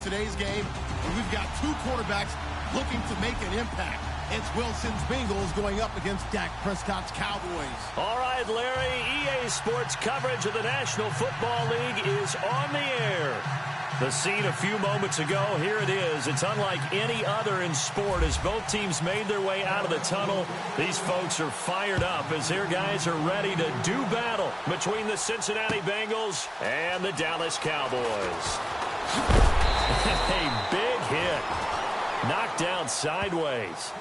today's game, and we've got two quarterbacks looking to make an impact. It's Wilson's Bengals going up against Dak Prescott's Cowboys. All right, Larry, EA Sports coverage of the National Football League is on the air. The scene a few moments ago, here it is. It's unlike any other in sport as both teams made their way out of the tunnel. These folks are fired up as their guys are ready to do battle between the Cincinnati Bengals and the Dallas Cowboys. A big hit. Knocked down sideways.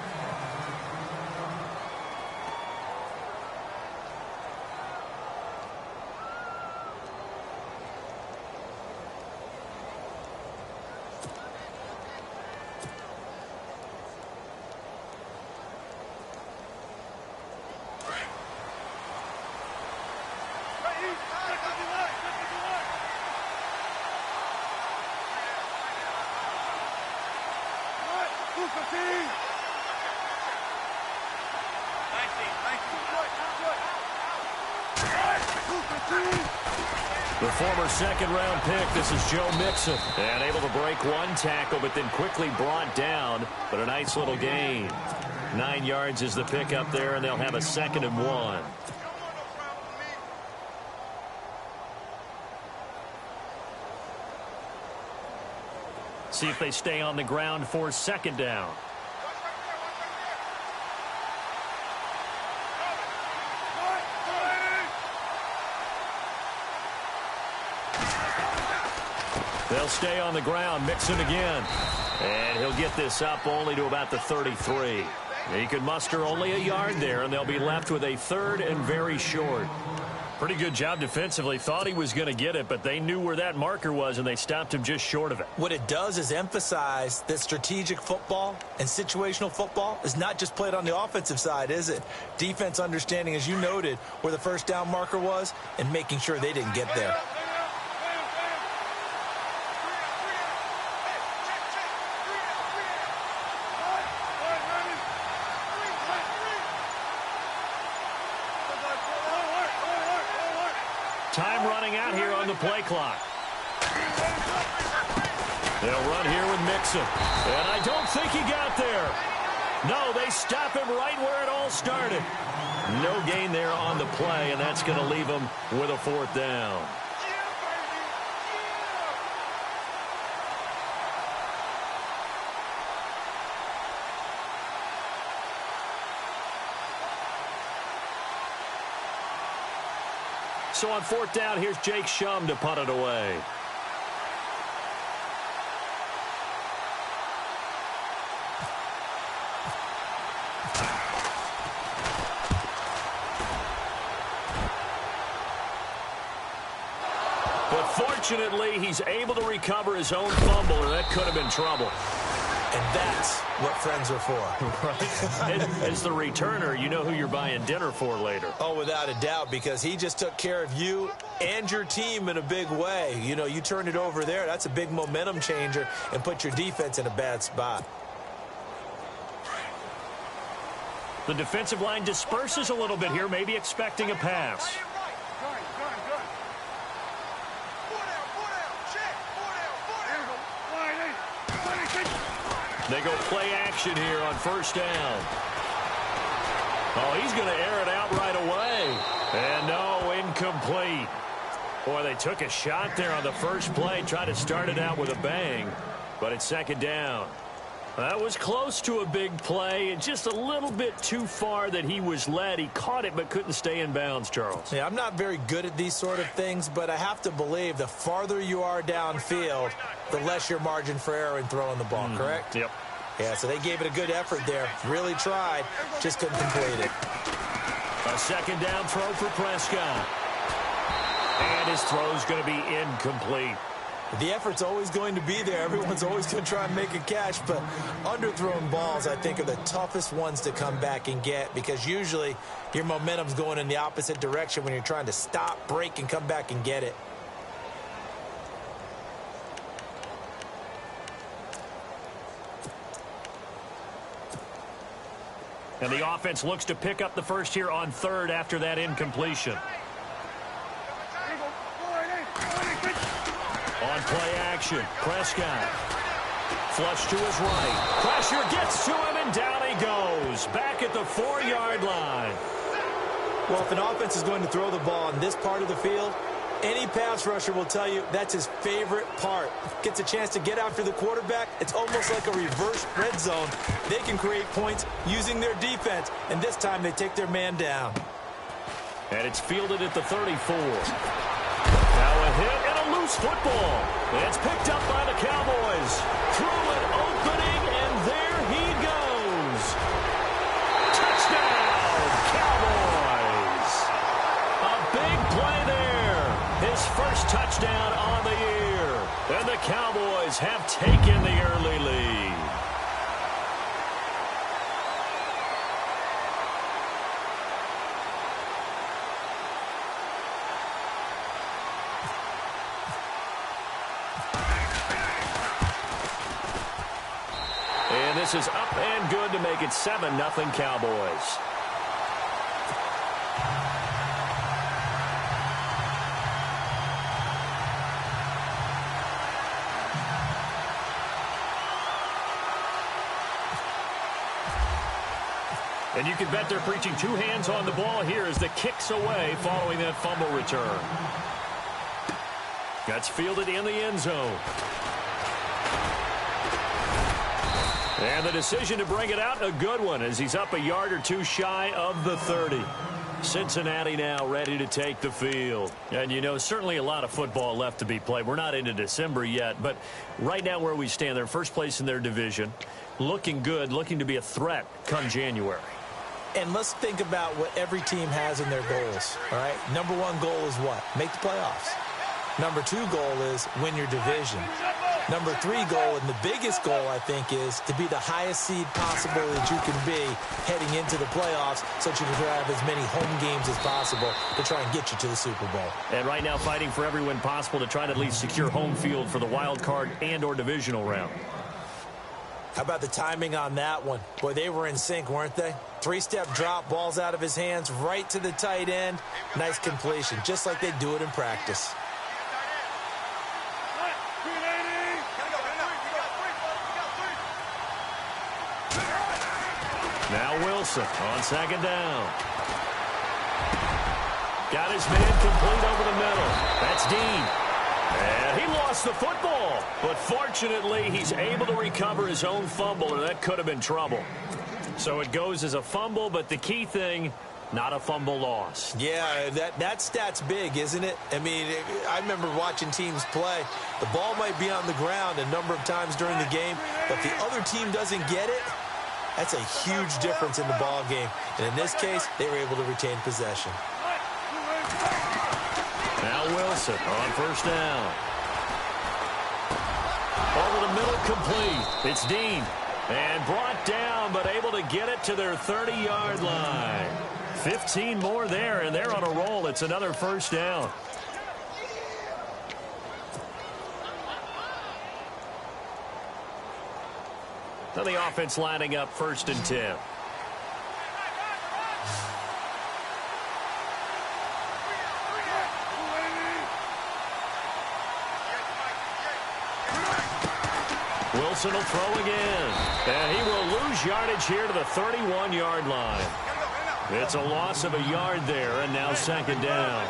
The former second-round pick, this is Joe Mixon. And able to break one tackle, but then quickly brought down. But a nice little gain. 9 yards is the pick up there, and they'll have a 2nd and 1. See if they stay on the ground for 2nd down. They'll stay on the ground. Mixon again. And he'll get this up only to about the 33. He could muster only a yard there, and they'll be left with a 3rd and very short. Pretty good job defensively. Thought he was going to get it, but they knew where that marker was, and they stopped him just short of it. What it does is emphasize that strategic football and situational football is not just played on the offensive side, is it? Defense understanding, as you noted, where the 1st down marker was and making sure they didn't get there. Time running out here on the play clock. They'll run here with Mixon. And I don't think he got there. No, they stop him right where it all started. No gain there on the play, and that's going to leave him with a 4th down. So on 4th down, here's Jake Shum to punt it away. But fortunately, he's able to recover his own fumble, or that could have been trouble. And that's what friends are for. Right. As the returner, you know who you're buying dinner for later. Oh, without a doubt, because he just took care of you and your team in a big way. You know, you turned it over there. That's a big momentum changer and put your defense in a bad spot. The defensive line disperses a little bit here, maybe expecting a pass. They go play action here on 1st down. Oh, he's going to air it out right away. And no, incomplete. Boy, they took a shot there on the first play, tried to start it out with a bang, but it's 2nd down. That was close to a big play, and just a little bit too far that he was led. He caught it but couldn't stay in bounds, Charles. Yeah, I'm not very good at these sort of things, but I have to believe the farther you are downfield, the less your margin for error in throwing the ball, correct? Yep. Yeah, so they gave it a good effort there. Really tried, just couldn't complete it. A 2nd down throw for Prescott. And his throw's going to be incomplete. The effort's always going to be there. Everyone's always going to try and make a catch, but underthrown balls, I think, are the toughest ones to come back and get because usually your momentum's going in the opposite direction when you're trying to stop, break, and come back and get it. And the offense looks to pick up the first here on 3rd after that incompletion. On play action, Prescott. Flush to his right. Pressure gets to him, and down he goes. Back at the 4-yard line. Well, if an offense is going to throw the ball in this part of the field, any pass rusher will tell you that's his favorite part. Gets a chance to get after the quarterback. It's almost like a reverse red zone. They can create points using their defense, and this time they take their man down. And it's fielded at the 34. Now a hit and a loose football. It's picked up by the Cowboys. Through an opening, and there he goes. Touchdown, Cowboys. A big play there. His first touchdown on the year. And the Cowboys have taken the early lead. And this is up and good to make it 7-0 Cowboys. And you can bet they're preaching two hands on the ball here as the kick's away following that fumble return. That's fielded in the end zone. And the decision to bring it out, a good one, as he's up a yard or two shy of the 30. Cincinnati now ready to take the field. And, you know, certainly a lot of football left to be played. We're not into December yet, but right now where we stand, they're first place in their division. Looking good, looking to be a threat come January. And let's think about what every team has in their goals, all right? Number one goal is what? Make the playoffs. Number two goal is win your division. Number three goal, and the biggest goal, I think, is to be the highest seed possible that you can be heading into the playoffs so that you can have as many home games as possible to try and get you to the Super Bowl. And right now fighting for every win possible to try to at least secure home field for the wild card and or divisional round. How about the timing on that one? Boy, they were in sync, weren't they? Three-step drop, balls out of his hands, right to the tight end. Nice completion, just like they do it in practice. Now Wilson on second down. Got his man complete over the middle. That's Dean. And he lost the football. But fortunately, he's able to recover his own fumble, or that could have been trouble. So it goes as a fumble, but the key thing, not a fumble loss. Yeah, that stat's big, isn't it? I mean, I remember watching teams play. The ball might be on the ground a number of times during the game, but the other team doesn't get it. That's a huge difference in the ball game. And in this case, they were able to retain possession. Now Wilson on first down. Over the middle, complete. It's Dean. And brought down, but able to get it to their 30-yard line. 15 more there, and they're on a roll. It's another first down. So the offense lining up 1st and 10. Wilson will throw again. And he will lose yardage here to the 31-yard line. It's a loss of a yard there, and now second down.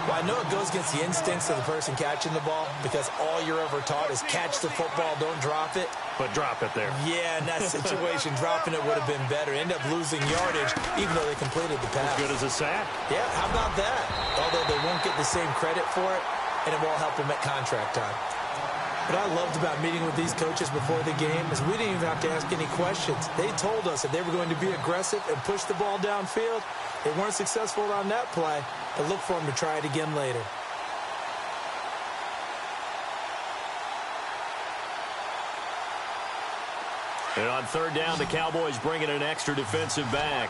Well, I know it goes against the instincts of the person catching the ball because all you're ever taught is catch the football, don't drop it. But drop it there. Yeah, in that situation, dropping it would have been better. End up losing yardage, even though they completed the pass. As good as a sack. Yeah, how about that? Although they won't get the same credit for it, and it won't help them at contract time. What I loved about meeting with these coaches before the game is we didn't even have to ask any questions. They told us that they were going to be aggressive and push the ball downfield. They weren't successful on that play, but look for them to try it again later. And on third down, the Cowboys bring in an extra defensive back.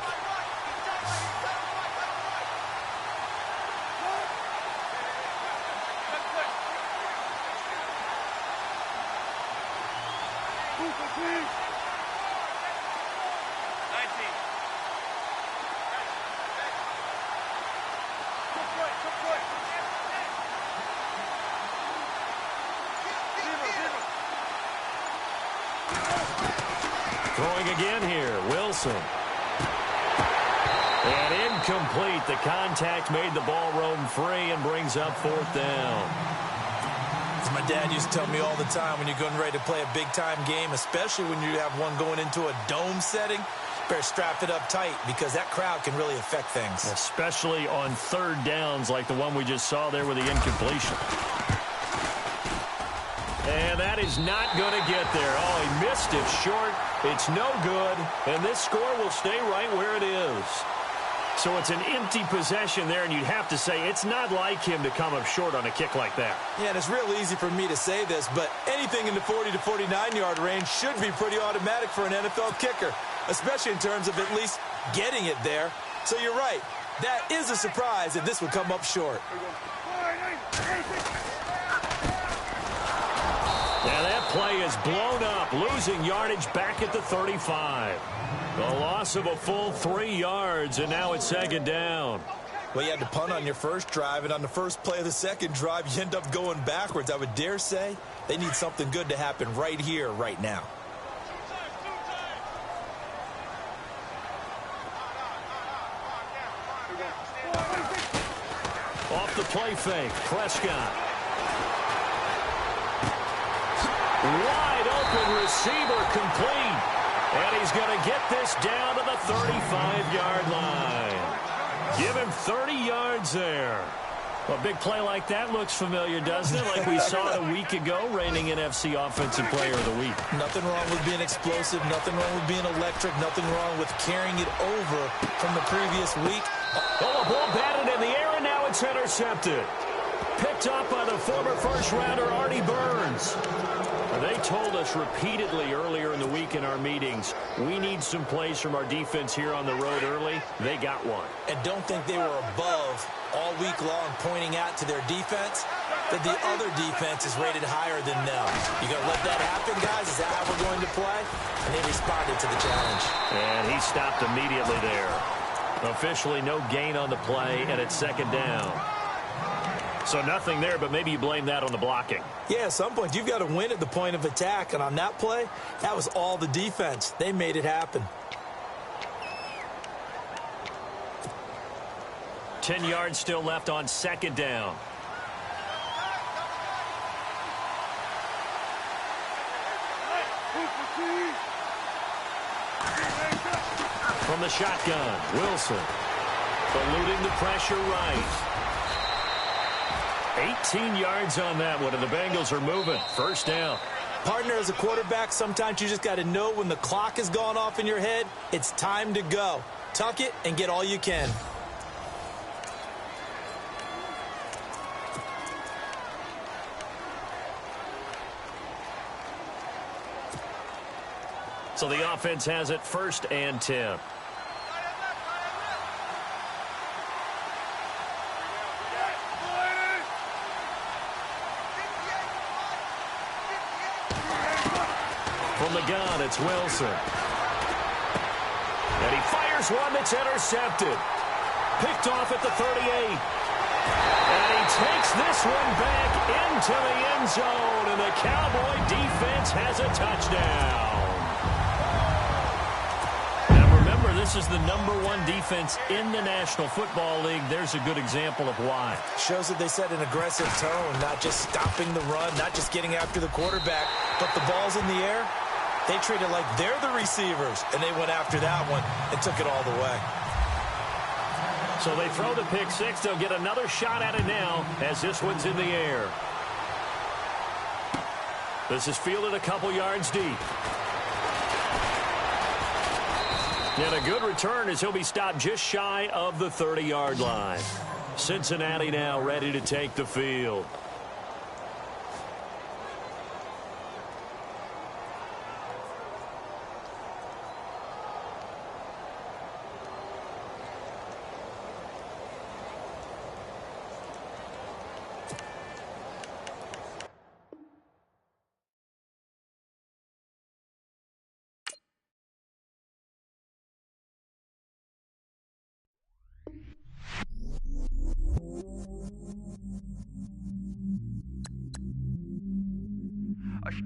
Throwing again here, Wilson. And incomplete. The contact made the ball roam free and brings up 4th down. As my dad used to tell me all the time, when you're getting ready to play a big-time game, especially when you have one going into a dome setting, better strap it up tight because that crowd can really affect things. Especially on 3rd downs like the one we just saw there with the incompletion. And that is not going to get there. Oh, he missed it short. It's no good. And this score will stay right where it is. So it's an empty possession there, and you'd have to say it's not like him to come up short on a kick like that. Yeah, and it's real easy for me to say this, but anything in the 40 to 49-yard range should be pretty automatic for an NFL kicker, especially in terms of at least getting it there. So you're right. That is a surprise if this would come up short. Yeah, that play is blown up, losing yardage back at the 35. A loss of a full 3 yards, and now it's 2nd down. Well, you had to punt on your first drive, and on the first play of the second drive, you end up going backwards. I would dare say they need something good to happen right here, right now. Off the play fake, Prescott. Wide open receiver complete. And he's going to get this down to the 35-yard line. Give him 30 yards there. A big play like that looks familiar, doesn't it? Like we saw it a week ago, reigning NFC Offensive Player of the Week. Nothing wrong with being explosive. Nothing wrong with being electric. Nothing wrong with carrying it over from the previous week. Oh, a ball batted in the air, and now it's intercepted. Picked up by the former first-rounder, Artie Burns. They told us repeatedly earlier in the week in our meetings, we need some plays from our defense here on the road early. They got one. And don't think they were above all week long pointing out to their defense that the other defense is rated higher than them. You going to let that happen, guys? Is that how we're going to play? And they responded to the challenge. And he stopped immediately there. Officially no gain on the play, and it's 2nd down. So nothing there, but maybe you blame that on the blocking. Yeah, at some point, you've got to win at the point of attack. And on that play, that was all the defense. They made it happen. 10 yards still left on 2nd down. From the shotgun, Wilson. Eluding the pressure right. 18 yards on that one, and the Bengals are moving. 1st down. Partner, as a quarterback, sometimes you just got to know when the clock has gone off in your head, it's time to go. Tuck it and get all you can. So the offense has it 1st and 10. From the gun, it's Wilson. And he fires one that's intercepted. Picked off at the 38. And he takes this one back into the end zone, and the Cowboy defense has a touchdown. Now remember, this is the #1 defense in the National Football League. There's a good example of why. Shows that they set an aggressive tone, not just stopping the run, not just getting after the quarterback, but the ball's in the air. They treat it like they're the receivers, and they went after that one and took it all the way. So they throw the pick six. They'll get another shot at it now as this one's in the air. This is fielded a couple yards deep. And a good return as he'll be stopped just shy of the 30-yard line. Cincinnati now ready to take the field.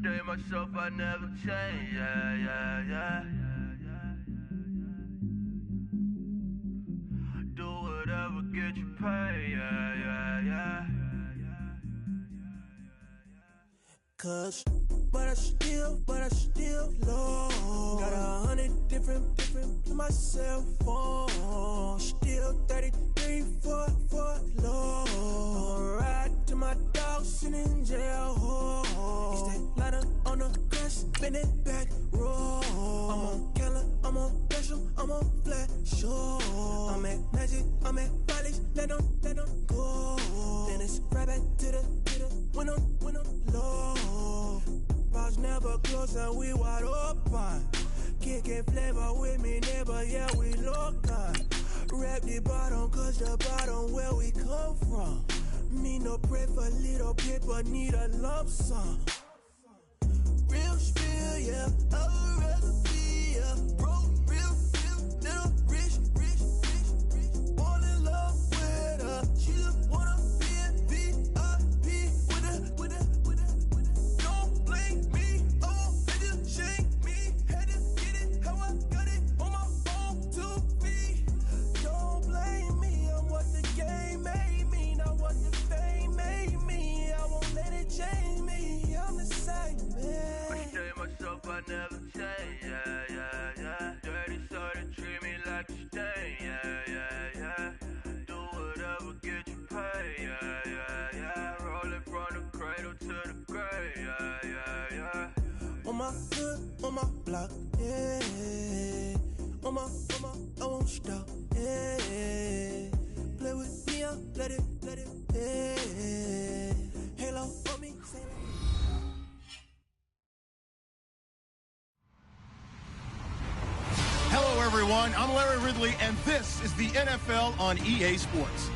stay myself, I never change. Yeah. Do whatever, get you paid. Yeah. But I still low. Got 100 different in my cell phone. Still 33 for low. I'ma ride to my dog sitting in jail. It's that ladder on the grass, spin it back, roll. I'm on Keller, I'm on Besham, I'm on Flat Shore. I'm at Magic, I'm at Bally's, let them go. Then it's right back to the when I'm low. Bars never close and we wide open. Kicking flavor with me, neighbor, yeah, we local. Rap the bottom, cause the bottom where we come from. Me no pray for little paper, need a lump sum. Real spill, yeah, I would rather be, yeah. Broke, real, little rich. Fall in love with her, she just wanna be in VIP with her. Don't blame me, oh, they just shame me. Had to get it, how I got it, on my own 2 feet. Don't blame me, I'm what the game made me, not what the fame made me. I won't let it change me, I'm the same man. I stay myself, I never change. Yeah. Dirty soda, treat me like a stain. Yeah. Do whatever, get you paid. Yeah. Rolling from the cradle to the grave. Yeah. On my hood, on my block, yeah. On my, I won't stop, yeah. Play with me, I'll let it, yeah. Halo on me, say it. Hello, everyone. I'm Larry Ridley, and this is the NFL on EA Sports.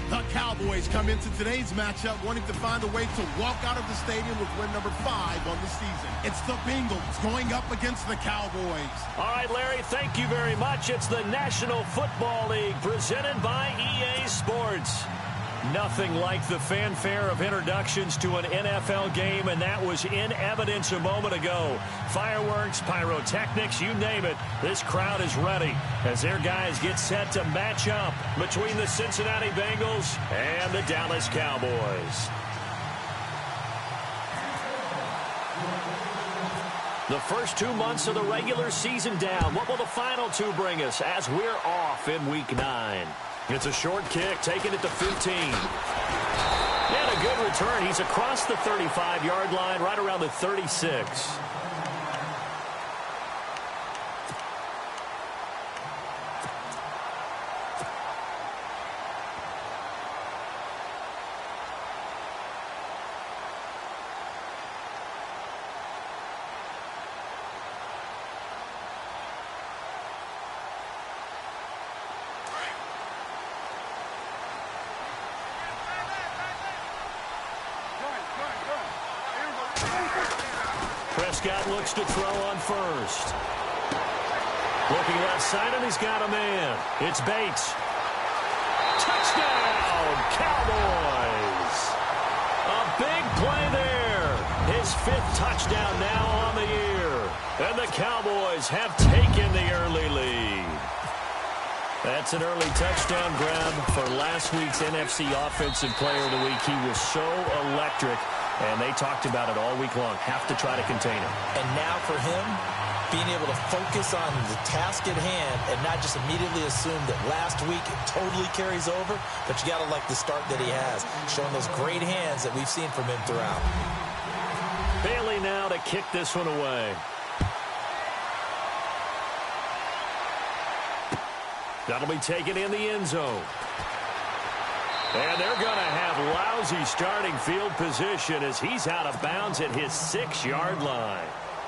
The Cowboys come into today's matchup wanting to find a way to walk out of the stadium with win number 5 on the season. It's the Bengals going up against the Cowboys. All right, Larry, thank you very much. It's the National Football League presented by EA Sports. Nothing like the fanfare of introductions to an NFL game, and that was in evidence a moment ago. Fireworks, pyrotechnics, you name it. This crowd is ready as their guys get set to match up between the Cincinnati Bengals and the Dallas Cowboys. The first 2 months of the regular season down. What will the final 2 bring us as we're off in Week 9? It's a short kick, taking it to 15. And a good return. He's across the 35-yard line, right around the 36. Prescott looks to throw on first. Looking left side, and he's got a man. It's Bates. Touchdown, Cowboys! A big play there. His 5th touchdown now on the year. And the Cowboys have taken the early lead. That's an early touchdown grab for last week's NFC Offensive Player of the Week. He was so electric. And they talked about it all week long. Have to try to contain him. And now for him, being able to focus on the task at hand and not just immediately assume that last week it totally carries over, but you got to like the start that he has, showing those great hands that we've seen from him throughout. Bailey now to kick this one away. That'll be taken in the end zone. And they're going to have lousy starting field position as he's out of bounds at his 6-yard line.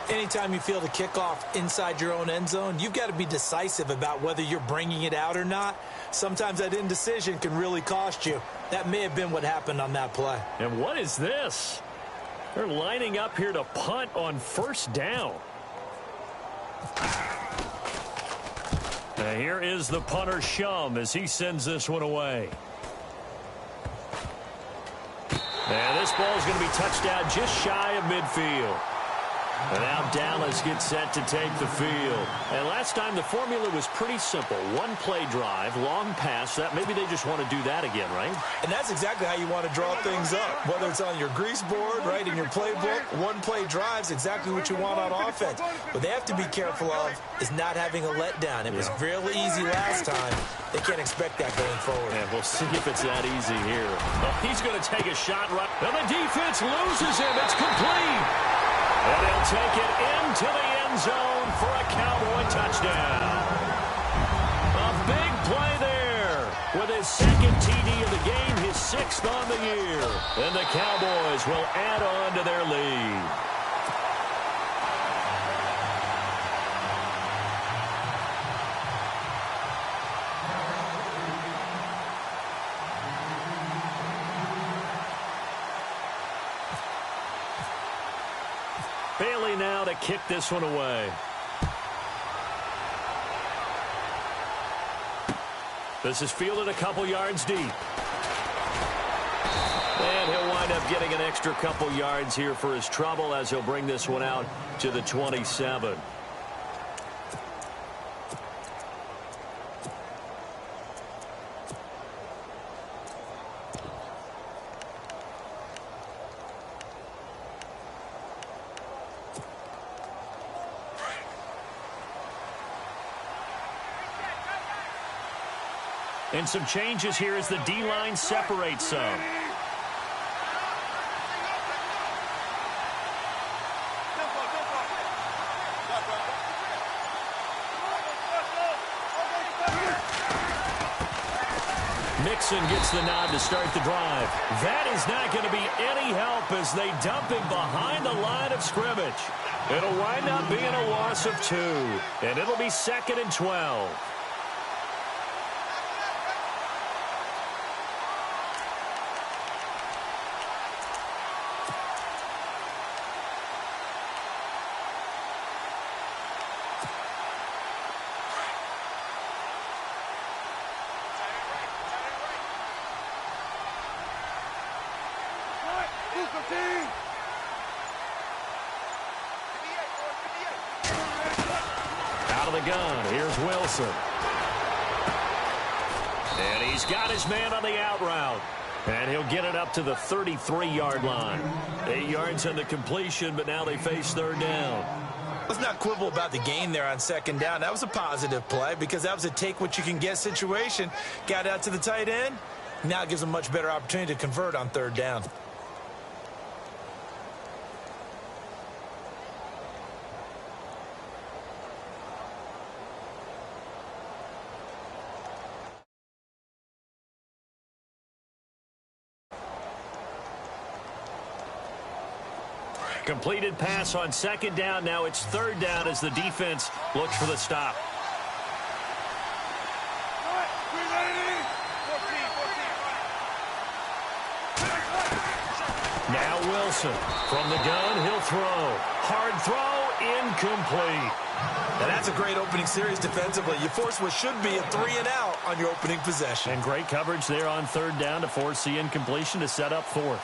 Anytime you feel the kickoff inside your own end zone, you've got to be decisive about whether you're bringing it out or not. Sometimes that indecision can really cost you. That may have been what happened on that play. And what is this? They're lining up here to punt on first down. Now here is the punter, Shum, as he sends this one away. And this ball is going to be touched down just shy of midfield. And now Dallas gets set to take the field. And last time the formula was pretty simple. One play drive, long pass. That maybe they just want to do that again, right? And that's exactly how you want to draw things up. Whether it's on your grease board, right, in your playbook, one play drive is exactly what you want on offense. What they have to be careful of is not having a letdown. It was really easy last time. They can't expect that going forward. And we'll see if it's that easy here. Oh, he's going to take a shot right. And the defense loses him. It's complete. And he'll take it into the end zone for a Cowboy touchdown. A big play there with his second TD of the game, his 6th on the year. And the Cowboys will add on to their lead. Bailey now to kick this one away. This is fielded a couple yards deep. And he'll wind up getting an extra couple yards here for his trouble as he'll bring this one out to the 27. And some changes here as the D-line separates some. Mixon gets the nod to start the drive. That is not going to be any help as they dump him behind the line of scrimmage. It'll wind up being a loss of 2, and it'll be 2nd and 12. Out of the gun, here's Wilson. And he's got his man on the out route. And he'll get it up to the 33-yard line. 8 yards on the completion, but now they face 3rd down. Let's not quibble about the gain there on 2nd down. That was a positive play because that was a take-what-you-can-get situation. Got out to the tight end. Now it gives them a much better opportunity to convert on 3rd down. Completed pass on 2nd down. Now it's 3rd down as the defense looks for the stop. Now Wilson from the gun. He'll throw. Hard throw. Incomplete. And that's a great opening series defensively. You force what should be a 3-and-out on your opening possession. And great coverage there on 3rd down to force the incompletion to set up 4th.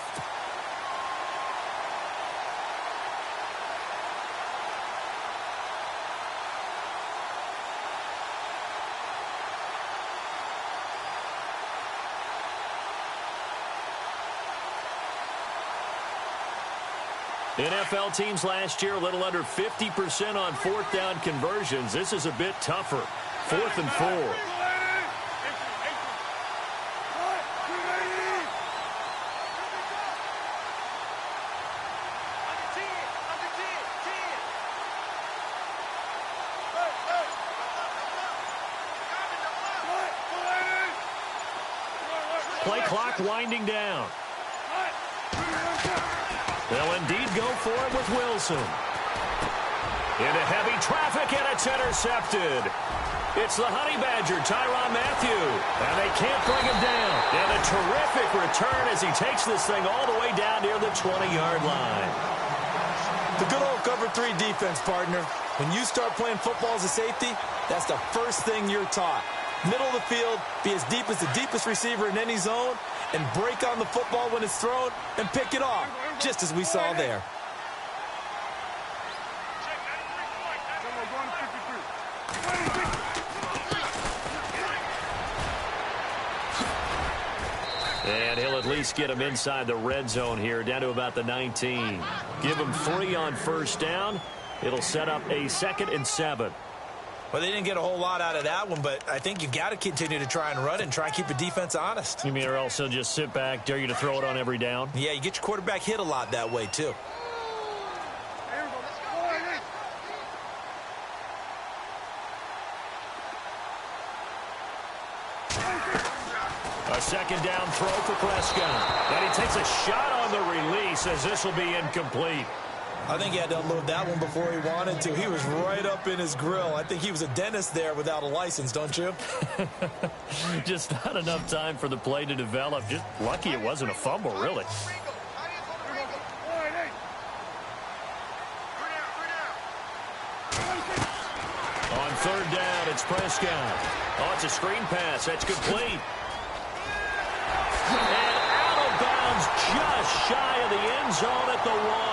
NFL teams last year a little under 50% on 4th down conversions. This is a bit tougher. 4th and 4. Play clock winding down. They'll indeed go for it with Wilson. Into heavy traffic, and it's intercepted. It's the Honey Badger, Tyrann Mathieu, and they can't bring him down. And a terrific return as he takes this thing all the way down near the 20-yard line. The good old cover 3 defense, partner. When you start playing football as a safety, that's the first thing you're taught. middle of the field, be as deep as the deepest receiver in any zone, and break on the football when it's thrown and pick it off, just as we saw there. And he'll at least get him inside the red zone here, down to about the 19. Give him 3 on first down. It'll set up a 2nd and 7. Well, they didn't get a whole lot out of that one, but I think you've got to continue to try and run and try and keep the defense honest. You mean or else he'll just sit back, dare you to throw it on every down? Yeah, you get your quarterback hit a lot that way, too. A 2nd down throw for Prescott. And he takes a shot on the release as this will be incomplete. I think he had to unload that one before he wanted to. He was right up in his grill. I think he was a dentist there without a license, don't you? Just not enough time for the play to develop. Just lucky it wasn't a fumble, really. On 3rd down, it's Prescott. Oh, it's a screen pass. That's complete. And out of bounds just shy of the end zone at the 1.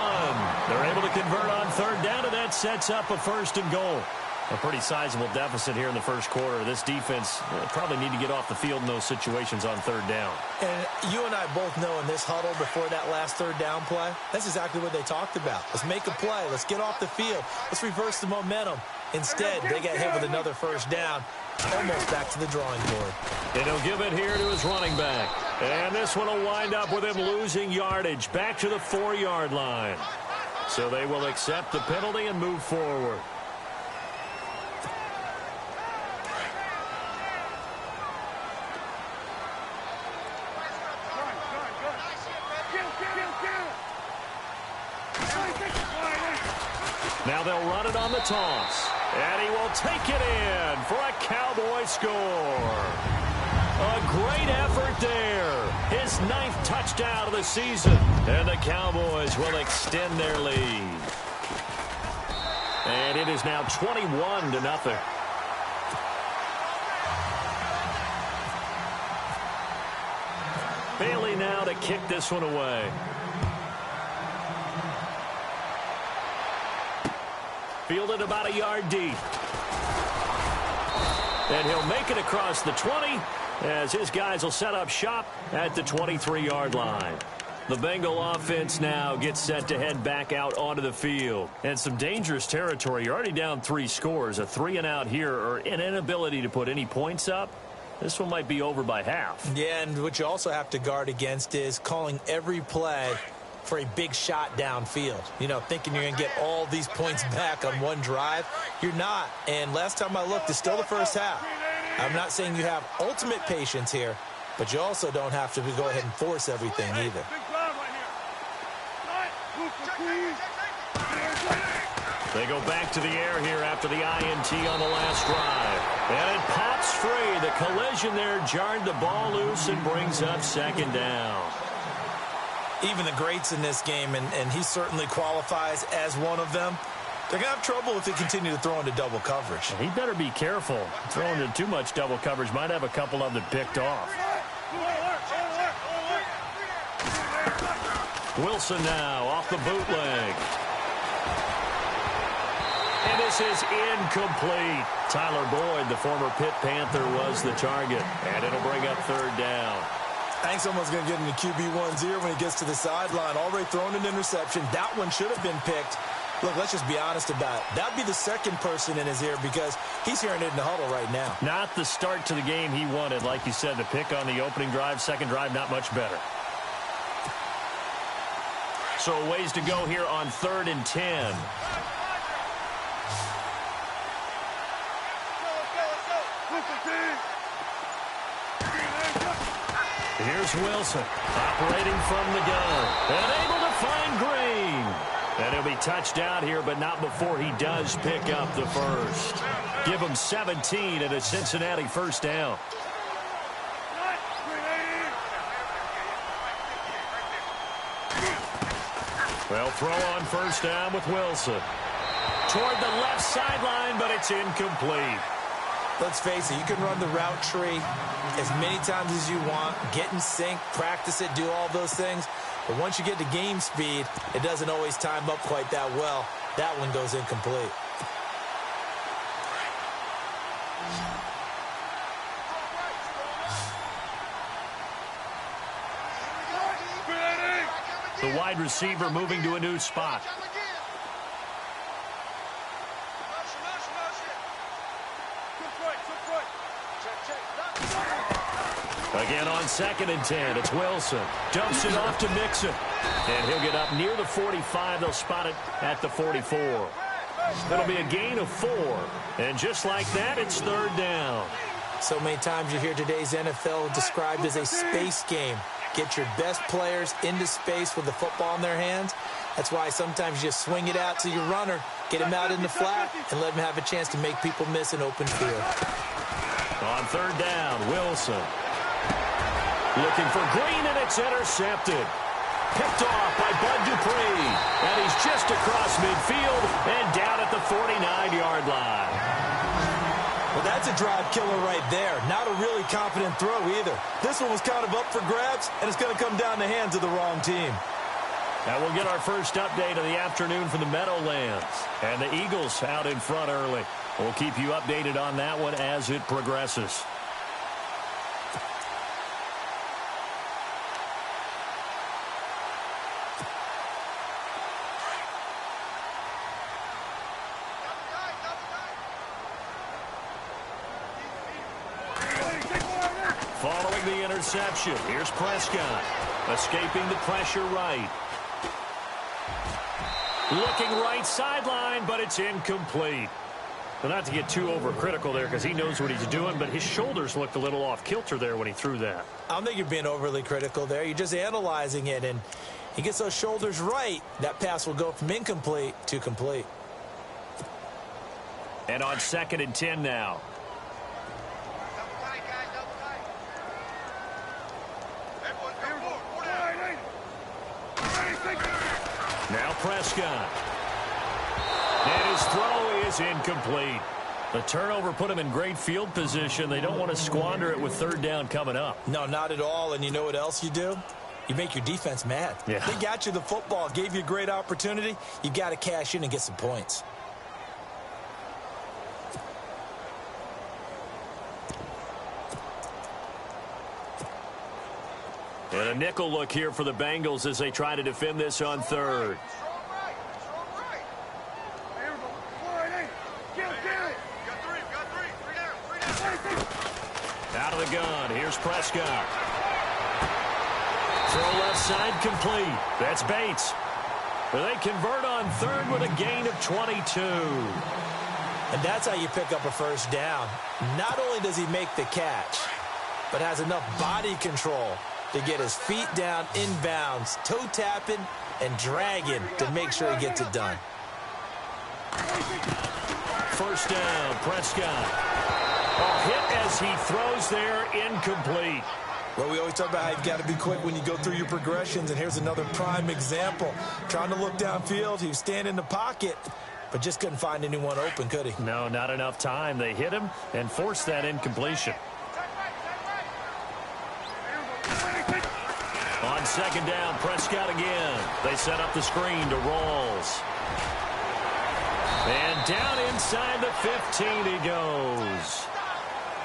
They're able to convert on 3rd down, and that sets up a 1st and goal. A pretty sizable deficit here in the first quarter. This defense probably need to get off the field in those situations on 3rd down. And you and I both know in this huddle before that last 3rd down play, that's exactly what they talked about. Let's make a play. Let's get off the field. Let's reverse the momentum. Instead, they got hit with another 1st down, almost back to the drawing board. And he'll give it here to his running back. And this one will wind up with him losing yardage back to the 4-yard line. So they will accept the penalty and move forward. Now they'll run it on the toss. And he will take it in for a Cowboy score. A great effort there. His 9th touchdown of the season. And the Cowboys will extend their lead. And it is now 21-0. Bailey now to kick this one away. Fielded about a yard deep. And he'll make it across the 20 as his guys will set up shop at the 23-yard line. The Bengal offense now gets set to head back out onto the field. And some dangerous territory. You're already down 3 scores. A 3-and-out here or an inability to put any points up. This one might be over by half. Yeah, and what you also have to guard against is calling every play for a big shot downfield. You know, thinking you're going to get all these points back on one drive. You're not. And last time I looked, it's still the first half. I'm not saying you have ultimate patience here, but you also don't have to go ahead and force everything either. They go back to the air here after the INT on the last drive. And it pops free. The collision there jarred the ball loose and brings up 2nd down. Even the greats in this game, and he certainly qualifies as one of them, they're going to have trouble if they continue to throw into double coverage. He better be careful. Throwing into too much double coverage might have a couple of them picked off. Wilson now off the bootleg. And this is incomplete. Tyler Boyd, the former Pitt Panther, was the target. And it'll bring up 3rd down. I think someone's going to get in the QB1's ear when he gets to the sideline. Already thrown an interception. That one should have been picked. Look, let's just be honest about it. That would be the 2nd person in his ear because he's hearing it in the huddle right now. Not the start to the game he wanted. Like you said, the pick on the opening drive, 2nd drive, not much better. So a ways to go here on 3rd and 10. Here's Wilson operating from the gun and able to find Green. And he'll be touched out here, but not before he does pick up the 1st. Give him 17 at a Cincinnati 1st down. Well, throw on 1st down with Wilson. Toward the left sideline, but it's incomplete. Let's face it, you can run the route tree as many times as you want, get in sync, practice it, do all those things. But once you get to game speed, it doesn't always time up quite that well. That one goes incomplete. The wide receiver moving to a new spot. Again on 2nd and 10, it's Wilson. Dumps it off to Mixon. And he'll get up near the 45. They'll spot it at the 44. That'll be a gain of 4. And just like that, it's 3rd down. So many times you hear today's NFL described as a space game. Get your best players into space with the football in their hands. That's why sometimes you just swing it out to your runner, get him out in the flat, and let him have a chance to make people miss an open field. On 3rd down, Wilson. Looking for Green, and it's intercepted. Picked off by Bud Dupree. And he's just across midfield and down at the 49-yard line. Well, that's a drive killer right there. Not a really confident throw either. This one was kind of up for grabs, and it's going to come down the hands of the wrong team. Now we'll get our first update of the afternoon from the Meadowlands. And the Eagles out in front early. We'll keep you updated on that one as it progresses. Following the interception, here's Prescott. Escaping the pressure right. Looking right sideline, but it's incomplete. Well, not to get too overcritical there because he knows what he's doing, but his shoulders looked a little off kilter there when he threw that. I don't think you're being overly critical there. You're just analyzing it, and he gets those shoulders right. That pass will go from incomplete to complete. And on 2nd and 10 now. Now Prescott. And his throw is incomplete. The turnover put him in great field position. They don't want to squander it with 3rd down coming up. No, not at all. And you know what else you do? You make your defense mad. Yeah. They got you the football, gave you a great opportunity. You got to cash in and get some points. And a nickel look here for the Bengals as they try to defend this on 3rd. Out of the gun, here's Prescott. Throw left side complete. That's Bates. They convert on 3rd with a gain of 22. And that's how you pick up a 1st down. Not only does he make the catch, but has enough body control to get his feet down inbounds, toe tapping and dragging to make sure he gets it done. 1st down, Prescott. A hit as he throws there, incomplete. Well, we always talk about how you've got to be quick when you go through your progressions, and here's another prime example. Trying to look downfield, he was standing in the pocket, but just couldn't find anyone open, could he? No, not enough time. They hit him and forced that incompletion. On 2nd down, Prescott again. They set up the screen to Rawls. And down inside the 15 he goes.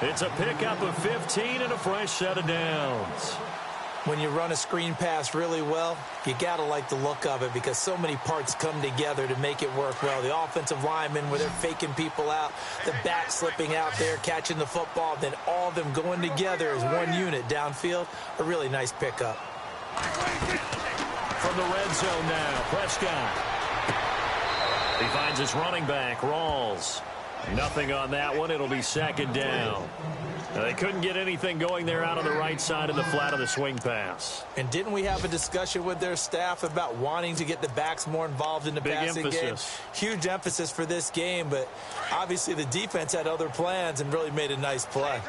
It's a pickup of 15 and a fresh set of downs. When you run a screen pass really well, you got to like the look of it because so many parts come together to make it work well. The offensive linemen, where they're faking people out, the back slipping out there, catching the football, then all of them going together as one unit downfield. A really nice pickup. From the red zone now, Prescott. He finds his running back, Rawls. Nothing on that one. It'll be 2nd down. Now, they couldn't get anything going there out on the right side of the flat of the swing pass. And didn't we have a discussion with their staff about wanting to get the backs more involved in the passing game? Huge emphasis for this game, but obviously the defense had other plans and really made a nice play.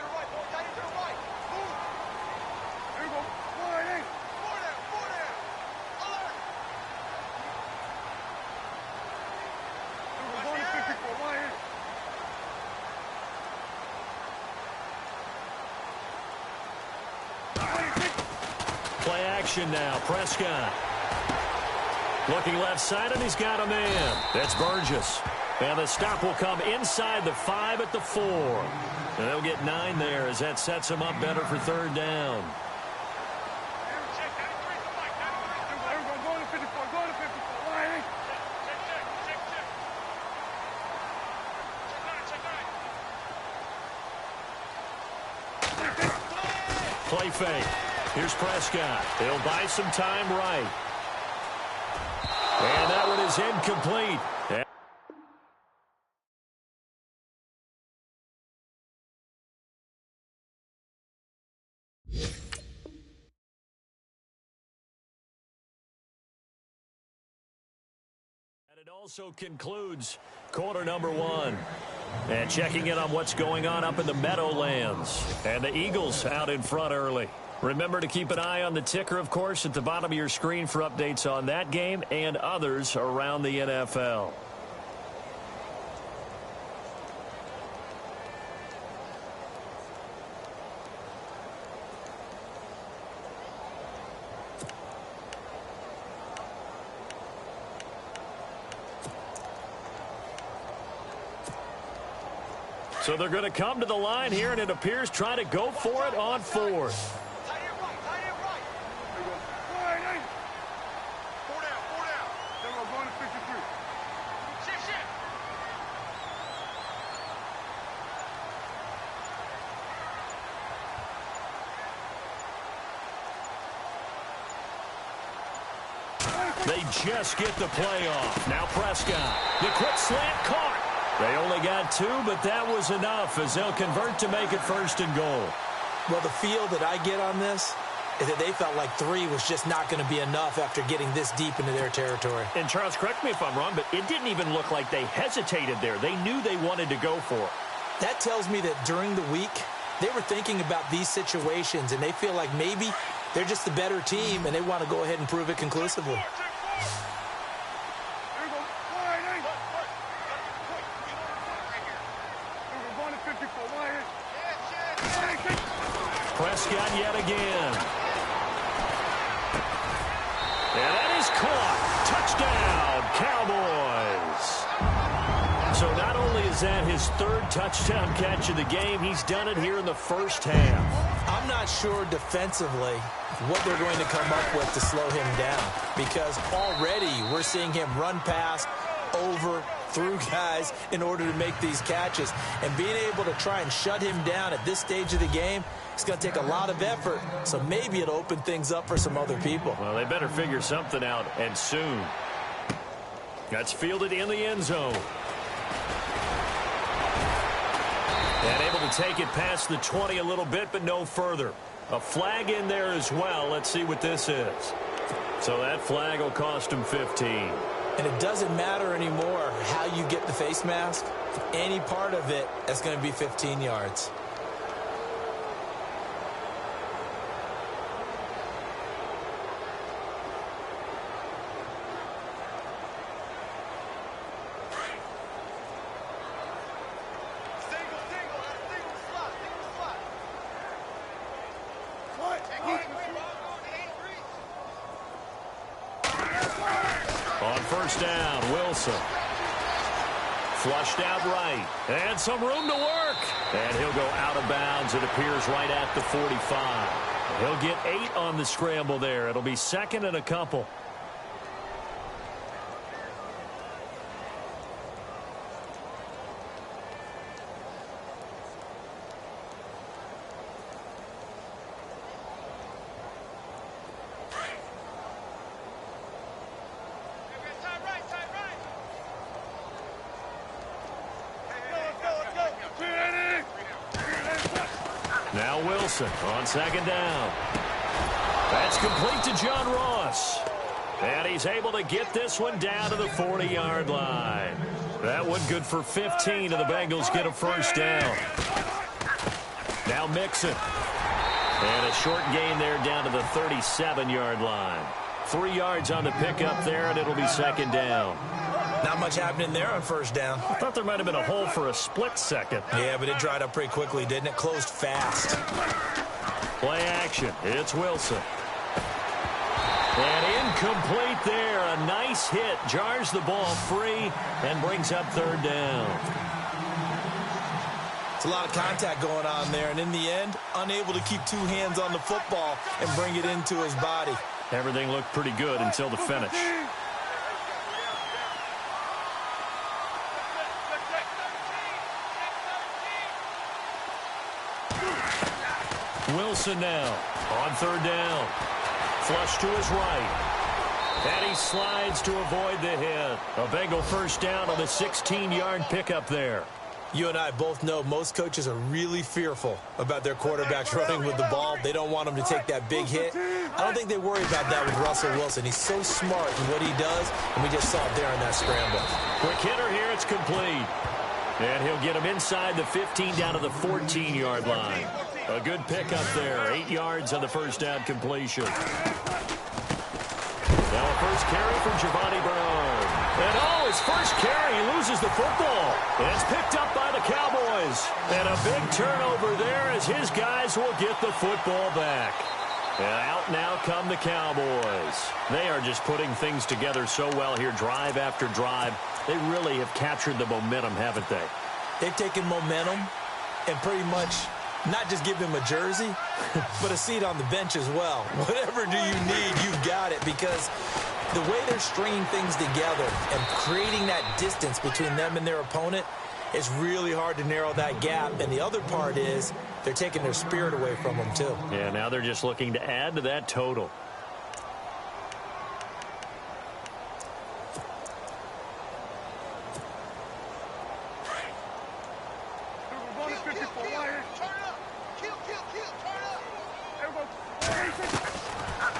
action now. Prescott. Looking left side, and he's got a man. That's Burgess. And the stop will come inside the 5 at the 4. And they'll get 9 there as that sets them up better for third down. Play fake. Here's Prescott. He'll buy some time right. And that one is incomplete. And it also concludes quarter number 1. And checking in on what's going on up in the Meadowlands. And the Eagles out in front early. Remember to keep an eye on the ticker, of course, at the bottom of your screen for updates on that game and others around the NFL. So they're going to come to the line here, and it appears trying to go for it on 4th. They just get the play off. Now Prescott. The quick slant caught. They only got 2, but that was enough as they'll convert to make it 1st and goal. Well, the feel that I get on this is that they felt like 3 was just not going to be enough after getting this deep into their territory. And Charles, correct me if I'm wrong, but it didn't even look like they hesitated there. They knew they wanted to go for it. That tells me that during the week, they were thinking about these situations, and they feel like maybe they're just the better team, and they want to go ahead and prove it conclusively. Prescott yet again. And that is caught. Touchdown, Cowboys. So not only is that his 3rd touchdown catch of the game, he's done it here in the first half. I'm not sure defensively what they're going to come up with to slow him down, because already we're seeing him run past, over, through guys in order to make these catches. And being able to try and shut him down at this stage of the game, it's going to take a lot of effort. So maybe it'll open things up for some other people. Well, they better figure something out, and soon. That's fielded in the end zone. And able to take it past the 20 a little bit, but no further. A flag in there as well. Let's see what this is. So that flag will cost him 15. And it doesn't matter anymore how you get the face mask. Any part of it, that's going to be 15 yards. On first down, Wilson. Flushed out right. And some room to work. And he'll go out of bounds. It appears right at the 45. He'll get 8 on the scramble there. It'll be 2nd and a couple. Now Wilson on 2nd down. That's complete to John Ross. And he's able to get this one down to the 40-yard line. That one good for 15, and the Bengals get a first down. Now Mixon. And a short gain there down to the 37-yard line. 3 yards on the pickup there, and it'll be 2nd down. Not much happening there on first down. I thought there might have been a hole for a split second. Yeah, but it dried up pretty quickly, didn't it? Closed fast. Play action. It's Wilson. And incomplete there. A nice hit. Jars the ball free and brings up third down. It's a lot of contact going on there, and in the end, unable to keep two hands on the football and bring it into his body. Everything looked pretty good until the finish. Wilson now on third down. Flush to his right. And he slides to avoid the hit. A Bengal first down on the 16-yard pickup there. You and I both know most coaches are really fearful about their quarterbacks running with the ball. They don't want them to take that big hit. I don't think they worry about that with Russell Wilson. He's so smart in what he does, and we just saw it there on that scramble. Quick hitter here. It's complete. And he'll get him inside the 15 down to the 14-yard line. A good pickup there. 8 yards on the first down completion. Now a first carry from Giovanni Bernard. And his first carry, he loses the football. And it's picked up by the Cowboys. And a big turnover there as his guys will get the football back. And out now come the Cowboys. They are just putting things together so well here, drive after drive. They really have captured the momentum, haven't they? They've taken momentum and pretty much not just give him a jersey, but a seat on the bench as well. Whatever do you need, you've got it, because the way they're stringing things together and creating that distance between them and their opponent, it's really hard to narrow that gap. And the other part is they're taking their spirit away from them, too. Yeah, now they're just looking to add to that total.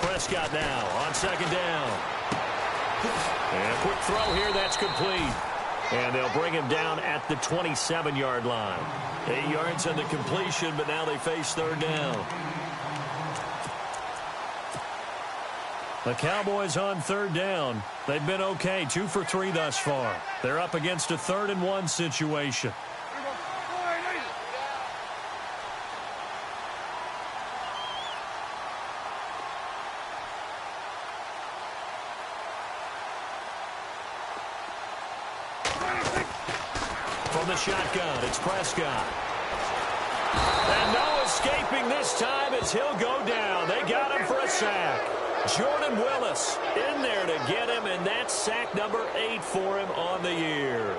Prescott now on second down. And a quick throw here, that's complete. And they'll bring him down at the 27-yard line. 8 yards on the completion, but now they face third down. The Cowboys on third down. They've been okay, 2 for 3 thus far. They're up against a 3rd and 1 situation. From the shotgun, it's Prescott. And no escaping this time as he'll go down. They got him for a sack. Jordan Willis in there to get him, and that's sack number 8 for him on the year.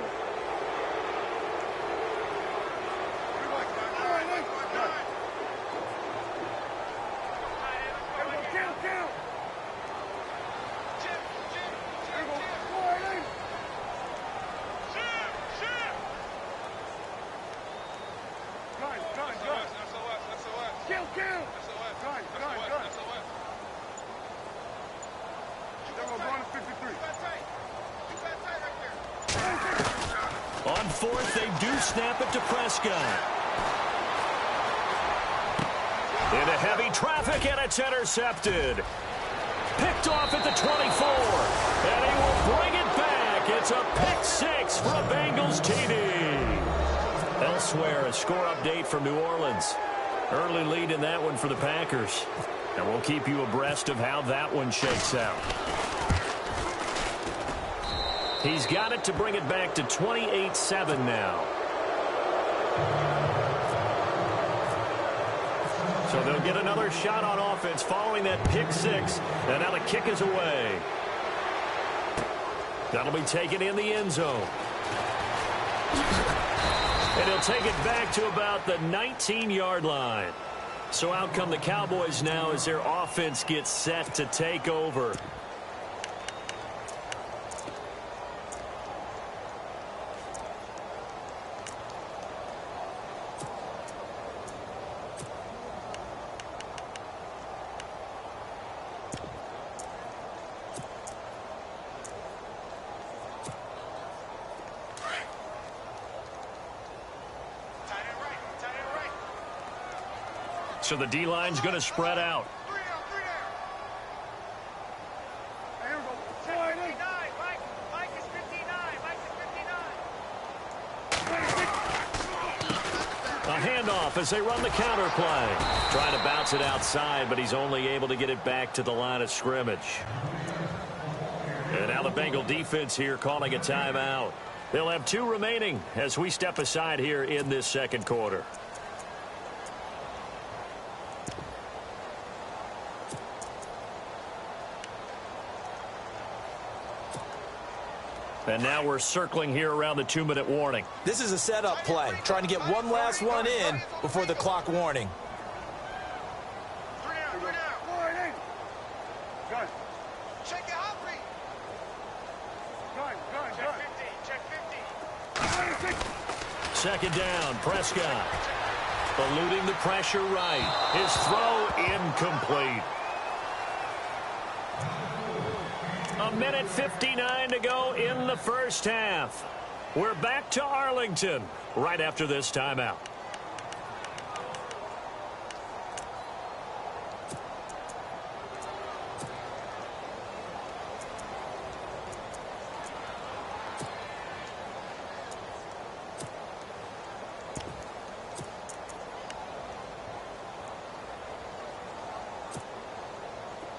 On 4th, they do snap it to Prescott. Into heavy traffic, and it's intercepted. Picked off at the 24. And he will bring it back. It's a pick 6 for a Bengals TD. Elsewhere, a score update from New Orleans. Early lead in that one for the Packers. And we'll keep you abreast of how that one shakes out. He's got it to bring it back to 28-7 now. So they'll get another shot on offense following that pick 6. And now the kick is away. That'll be taken in the end zone. And he'll take it back to about the 19-yard line. So out come the Cowboys now as their offense gets set to take over. So the D-line's going to spread out. handoff as they run the counter play. Trying to bounce it outside, but he's only able to get it back to the line of scrimmage. And now the Bengal defense here calling a timeout. They'll have 2 remaining as we step aside here in this second quarter. And now we're circling here around the 2-minute warning. This is a setup play, trying to get one last one in before the clock warning. Check it out, Check 50. Second down, Prescott. Eluding the pressure right. His throw incomplete. 1:59 to go in the first half. We're back to Arlington right after this timeout.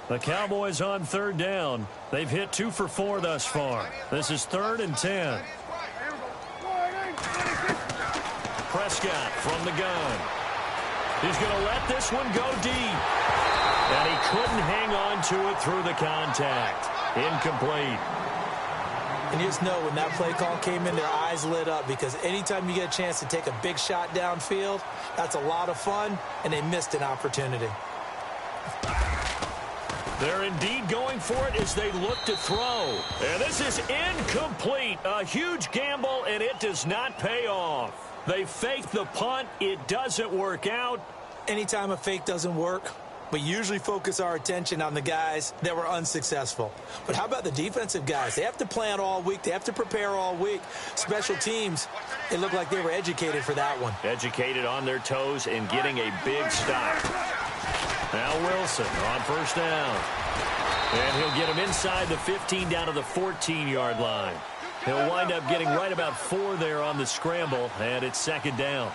The Cowboys on third down. They've hit 2 for 4 thus far. This is 3rd and 10. Prescott from the gun. He's going to let this one go deep. And he couldn't hang on to it through the contact. Incomplete. And you just know when that play call came in, their eyes lit up, because anytime you get a chance to take a big shot downfield, that's a lot of fun, and they missed an opportunity. They're indeed going for it as they look to throw. And this is incomplete. A huge gamble, and it does not pay off. They fake the punt. It doesn't work out. Anytime a fake doesn't work, we usually focus our attention on the guys that were unsuccessful. But how about the defensive guys? They have to plan all week. They have to prepare all week. Special teams, it looked like they were educated for that one. Educated on their toes and getting a big stop. Now Wilson on first down. And he'll get him inside the 15 down to the 14-yard line. He'll wind up getting right about 4 there on the scramble, and it's second down.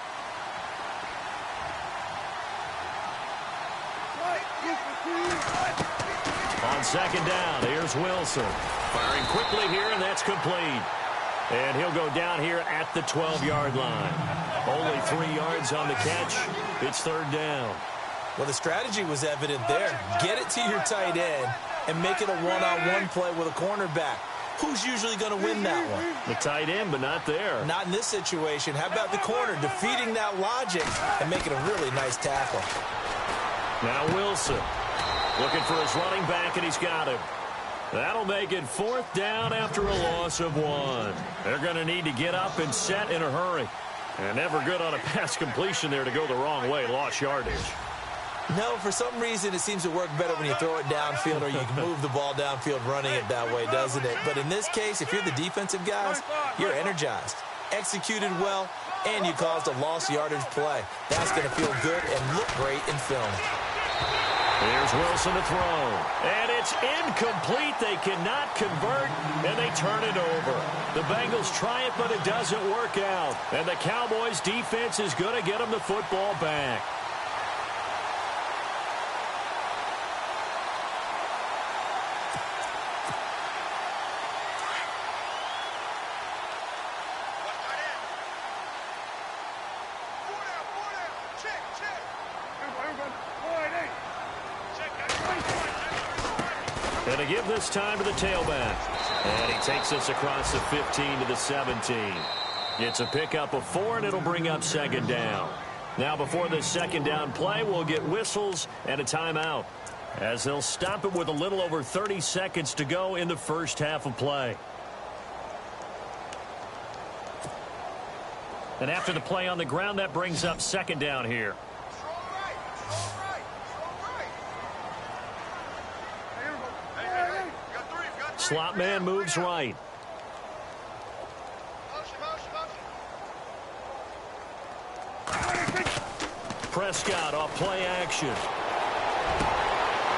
On second down, here's Wilson. Firing quickly here, and that's complete. And he'll go down here at the 12-yard line. Only 3 yards on the catch. It's third down. Well, the strategy was evident there. Get it to your tight end and make it a one-on-one play with a cornerback. Who's usually going to win that one? The tight end, but not there. Not in this situation. How about the corner defeating that logic and making a really nice tackle? Now Wilson looking for his running back, and he's got him. That'll make it 4th down after a loss of 1. They're going to need to get up and set in a hurry. And never good on a pass completion there to go the wrong way. Lost yardage. No, for some reason it seems to work better when you throw it downfield or you can move the ball downfield running it that way, doesn't it? But in this case, if you're the defensive guys, you're energized, executed well, and you caused a lost yardage play. That's going to feel good and look great in film. Here's Wilson to throw. And it's incomplete. They cannot convert, and they turn it over. The Bengals try it, but it doesn't work out. And the Cowboys defense is going to get them the football back. And to give this time to the tailback. And he takes us across the 15 to the 17. It's a pickup of 4, and it'll bring up second down. Now before this second down play, we'll get whistles and a timeout, as they'll stop it with a little over 30 seconds to go in the first half of play. And after the play on the ground, that brings up second down here. Slot man moves right. Prescott off play action.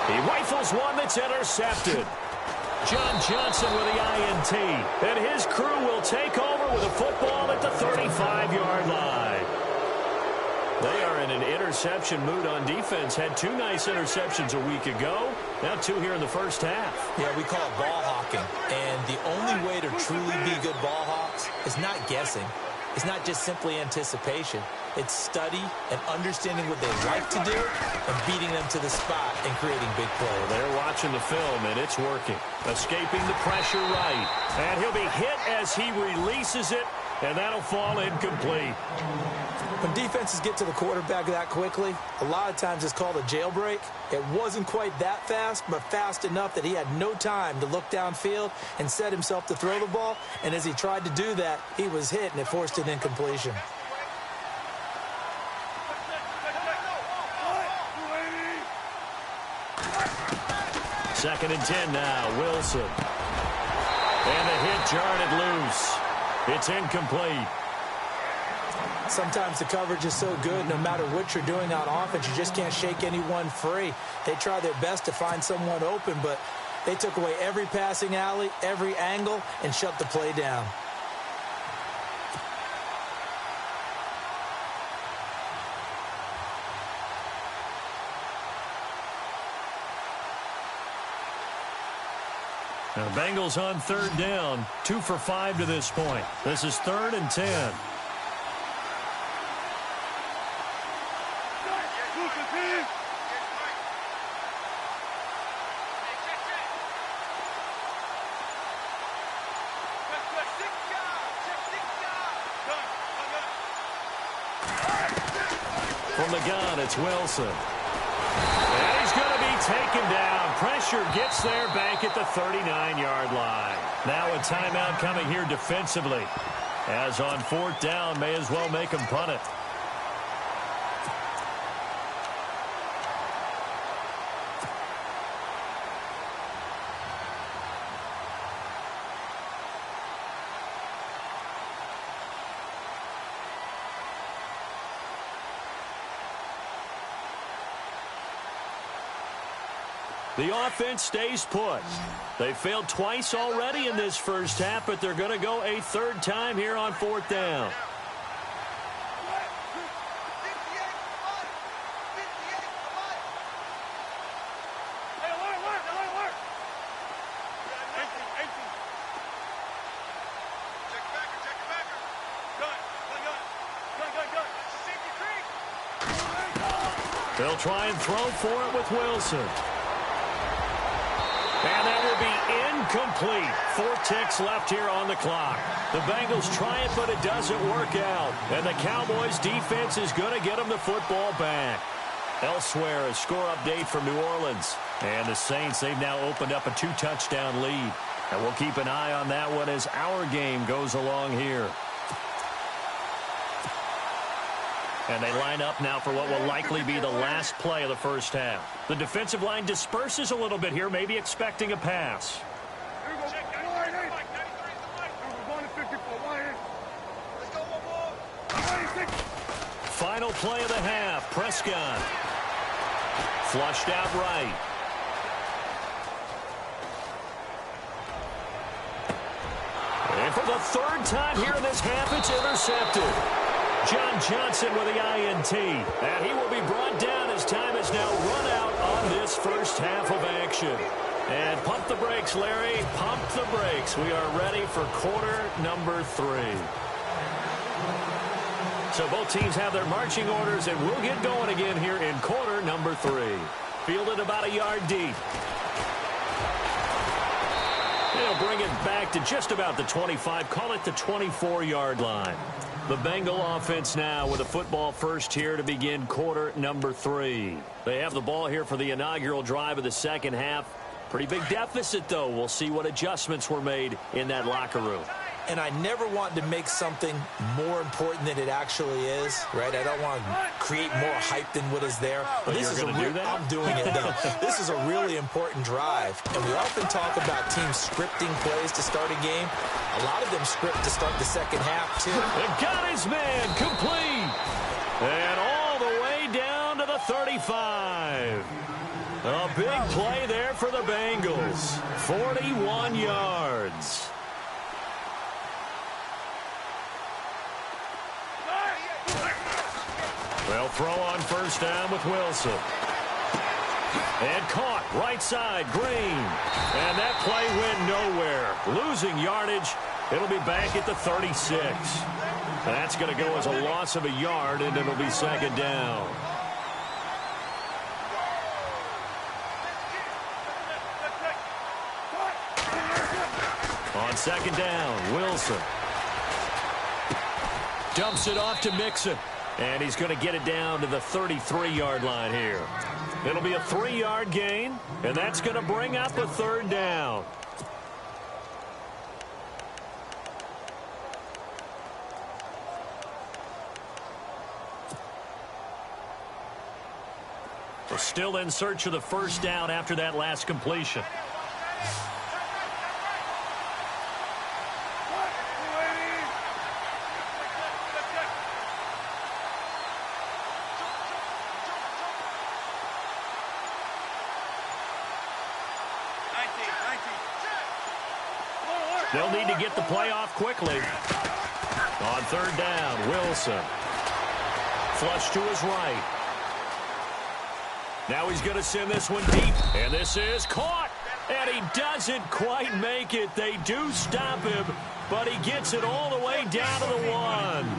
He rifles one that's intercepted. John Johnson with the INT. And his crew will take over with a football at the 35-yard line. an interception mood on defense. Had 2 nice interceptions a week ago. Now 2 here in the first half. Yeah, we call it ball hawking. And the only way to truly be good ball hawks is not guessing. It's not just simply anticipation. It's study and understanding what they like to do and beating them to the spot and creating big plays. They're watching the film, and it's working. Escaping the pressure right. And he'll be hit as he releases it, and that'll fall incomplete. When defenses get to the quarterback that quickly, a lot of times it's called a jailbreak. It wasn't quite that fast, but fast enough that he had no time to look downfield and set himself to throw the ball. And as he tried to do that, he was hit, and it forced an incompletion. Second and 10 now, Wilson. And a hit jarred it loose. It's incomplete. Sometimes the coverage is so good, no matter what you're doing on offense, you just can't shake anyone free. They try their best to find someone open, but they took away every passing alley, every angle, and shut the play down. Now the Bengals on 3rd down, 2 for 5 to this point. This is 3rd and 10. From the gun, it's Wilson. And he's going to be taken down. Pressure gets there back at the 39-yard line. Now a timeout coming here defensively. As on 4th down, may as well make him punt it. The offense stays put. They failed twice already in this first half, but they're going to go a 3rd time here on 4th down. They'll try and throw for it with Wilson. And that will be incomplete. 4 ticks left here on the clock. The Bengals try it, but it doesn't work out. And the Cowboys defense is going to get them the football back. Elsewhere, a score update from New Orleans. And the Saints, they've now opened up a 2-touchdown lead. And we'll keep an eye on that one as our game goes along here. And they line up now for what will likely be the last play of the first half. The defensive line disperses a little bit here, maybe expecting a pass. Final play of the half. Prescott. Flushed out right. And for the 3rd time here in this half, it's intercepted. John Johnson with the INT. And he will be brought down as time is now run out on this first half of action. And pump the brakes, Larry. Pump the brakes. We are ready for quarter number 3. So both teams have their marching orders, and we'll get going again here in quarter number 3. Fielded about a yard deep. They'll bring it back to just about the 25. Call it the 24-yard line. The Bengal offense now with a football first here to begin quarter number 3. They have the ball here for the inaugural drive of the second half. Pretty big deficit, though. We'll see what adjustments were made in that locker room. And I never want to make something more important than it actually is, right? I don't want to create more hype than what is there. But this is going to do that? I'm doing it, though. This is a really important drive. And we often talk about teams scripting plays to start a game. A lot of them script to start the second half, too. And got his man complete. And all the way down to the 35. A big play there for the Bengals. 41 yards. They'll throw on first down with Wilson. And caught right side, Green. And that play went nowhere. Losing yardage. It'll be back at the 36. That's going to go as a loss of a yard, and it'll be second down. On second down, Wilson dumps it off to Mixon. And he's going to get it down to the 33-yard line here. It'll be a 3-yard gain, and that's going to bring up a third down. We're still in search of the first down after that last completion. They'll need to get the play off quickly. On third down, Wilson. Flush to his right. Now he's going to send this one deep. And this is caught. And he doesn't quite make it. They do stop him, but he gets it all the way down to the 1.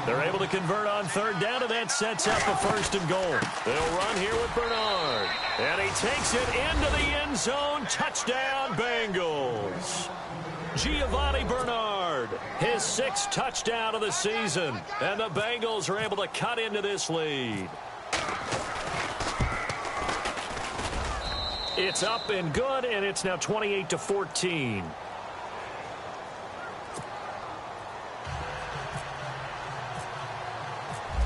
They're able to convert on third down, and that sets up a first and goal. They'll run here with Bernard. And he takes it into the end zone. Touchdown, Bengals. Giovanni Bernard, his 6th touchdown of the season. And the Bengals are able to cut into this lead. It's up and good, and it's now 28-14.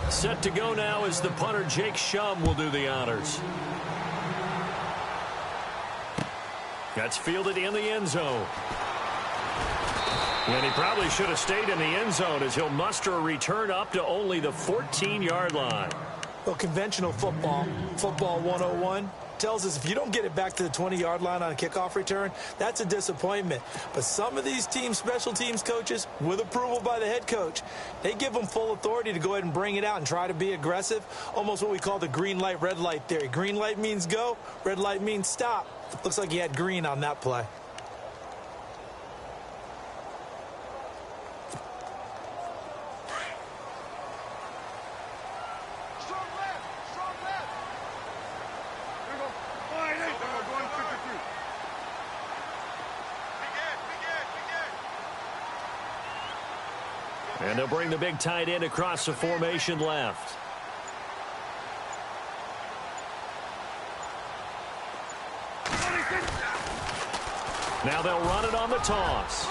Set to go now as the punter Jake Shum will do the honors. That's fielded in the end zone. And he probably should have stayed in the end zone as he'll muster a return up to only the 14-yard line. Well, conventional football 101, tells us if you don't get it back to the 20-yard line on a kickoff return, that's a disappointment. But some of these teams, special teams coaches, with approval by the head coach, they give them full authority to go ahead and bring it out and try to be aggressive, almost what we call the green light, red light theory. Green light means go, red light means stop. Looks like he had green on that play. And they'll bring the big tight end across the formation left. Now they'll run it on the toss.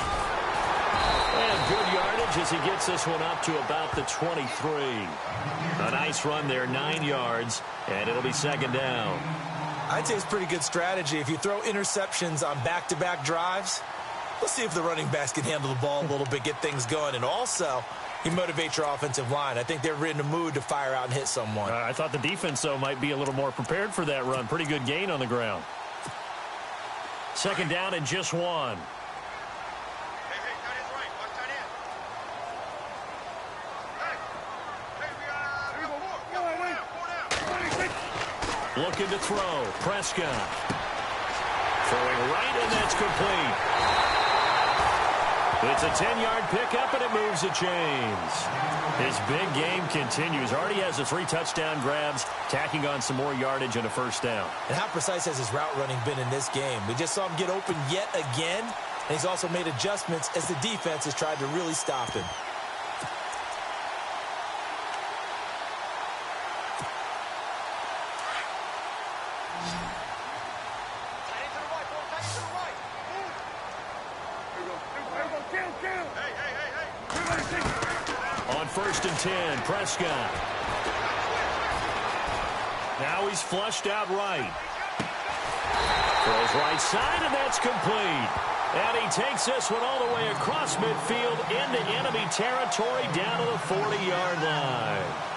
And good yardage as he gets this one up to about the 23. A nice run there, 9 yards, and it'll be second down. I'd say it's pretty good strategy. If you throw interceptions on back-to-back drives, let's see if the running backs can handle the ball a little bit, get things going, and also you motivate your offensive line. I think they're in the mood to fire out and hit someone. I thought the defense, though, might be a little more prepared for that run. Pretty good gain on the ground. Second down and just 1. Looking to throw. Prescott. Throwing right, and that's complete. It's a 10-yard pickup, and it moves the chains. His big game continues. Already has the 3 touchdown grabs, tacking on some more yardage and a first down. And how precise has his route running been in this game? We just saw him get open yet again, and he's also made adjustments as the defense has tried to really stop him. On first and 10, Prescott. Now he's flushed out right. Throws right side, and that's complete. And he takes this one all the way across midfield into enemy territory down to the 40-yard line.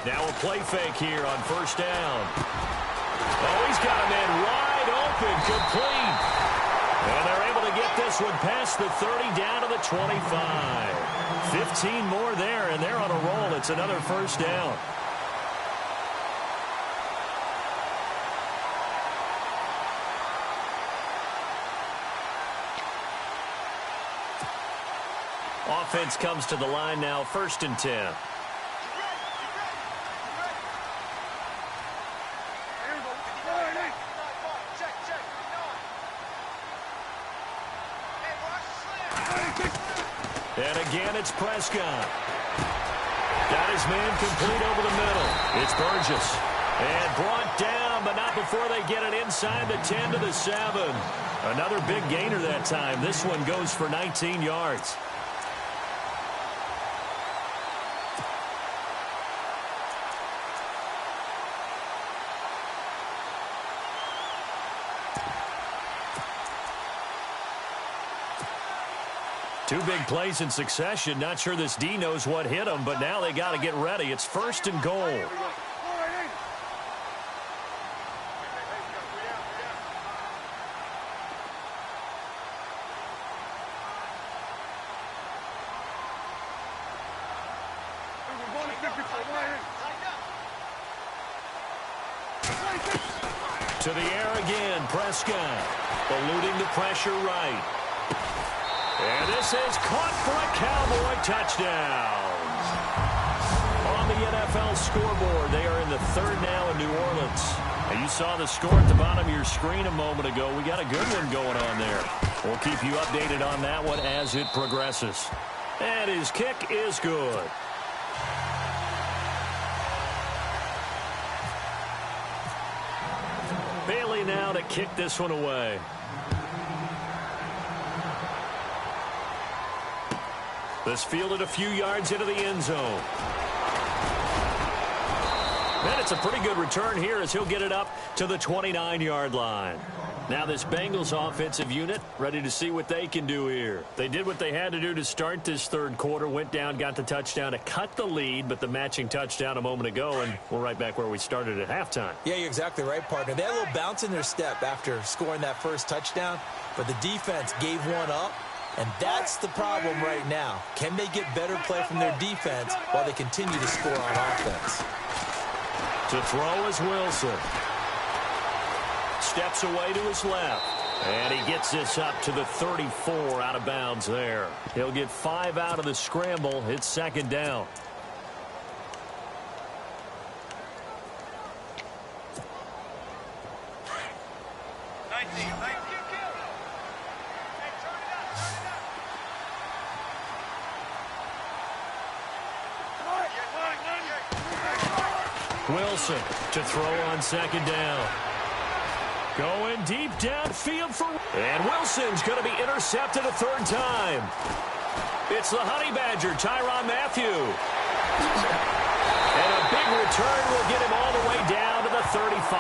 Now a play fake here on first down. Oh, he's got a man wide open, complete. And they're able to get this one past the 30 down to the 25. 15 more there, and they're on a roll. It's another first down. Offense comes to the line now, 1st and 10. And again, it's Prescott. Got his man complete over the middle. It's Burgess. And brought down, but not before they get it inside the 10 to the 7. Another big gainer that time. This one goes for 19 yards. Two big plays in succession. Not sure this D knows what hit him, but now they got to get ready. It's 1st and goal. To the air again, Prescott. Eluding the pressure right. And this is caught for a Cowboy touchdown. On the NFL scoreboard, they are in the 3rd now in New Orleans. And you saw the score at the bottom of your screen a moment ago. We got a good one going on there. We'll keep you updated on that one as it progresses. And his kick is good. Bailey now to kick this one away. This fielded a few yards into the end zone. And it's a pretty good return here as he'll get it up to the 29-yard line. Now this Bengals offensive unit ready to see what they can do here. They did what they had to do to start this 3rd quarter, went down, got the touchdown to cut the lead, but the matching touchdown a moment ago, and we're right back where we started at halftime. Yeah, you're exactly right, partner. They had a little bounce in their step after scoring that first touchdown, but the defense gave one up. And that's the problem right now. Can they get better play from their defense while they continue to score on offense? To throw is Wilson. Steps away to his left. And he gets this up to the 34 out of bounds there. He'll get 5 out of the scramble. It's 2nd down. Wilson to throw on 2nd down. Going deep downfield for... And Wilson's going to be intercepted a 3rd time. It's the Honey Badger, Tyrann Mathieu. And a big return will get him all the way down to the 35.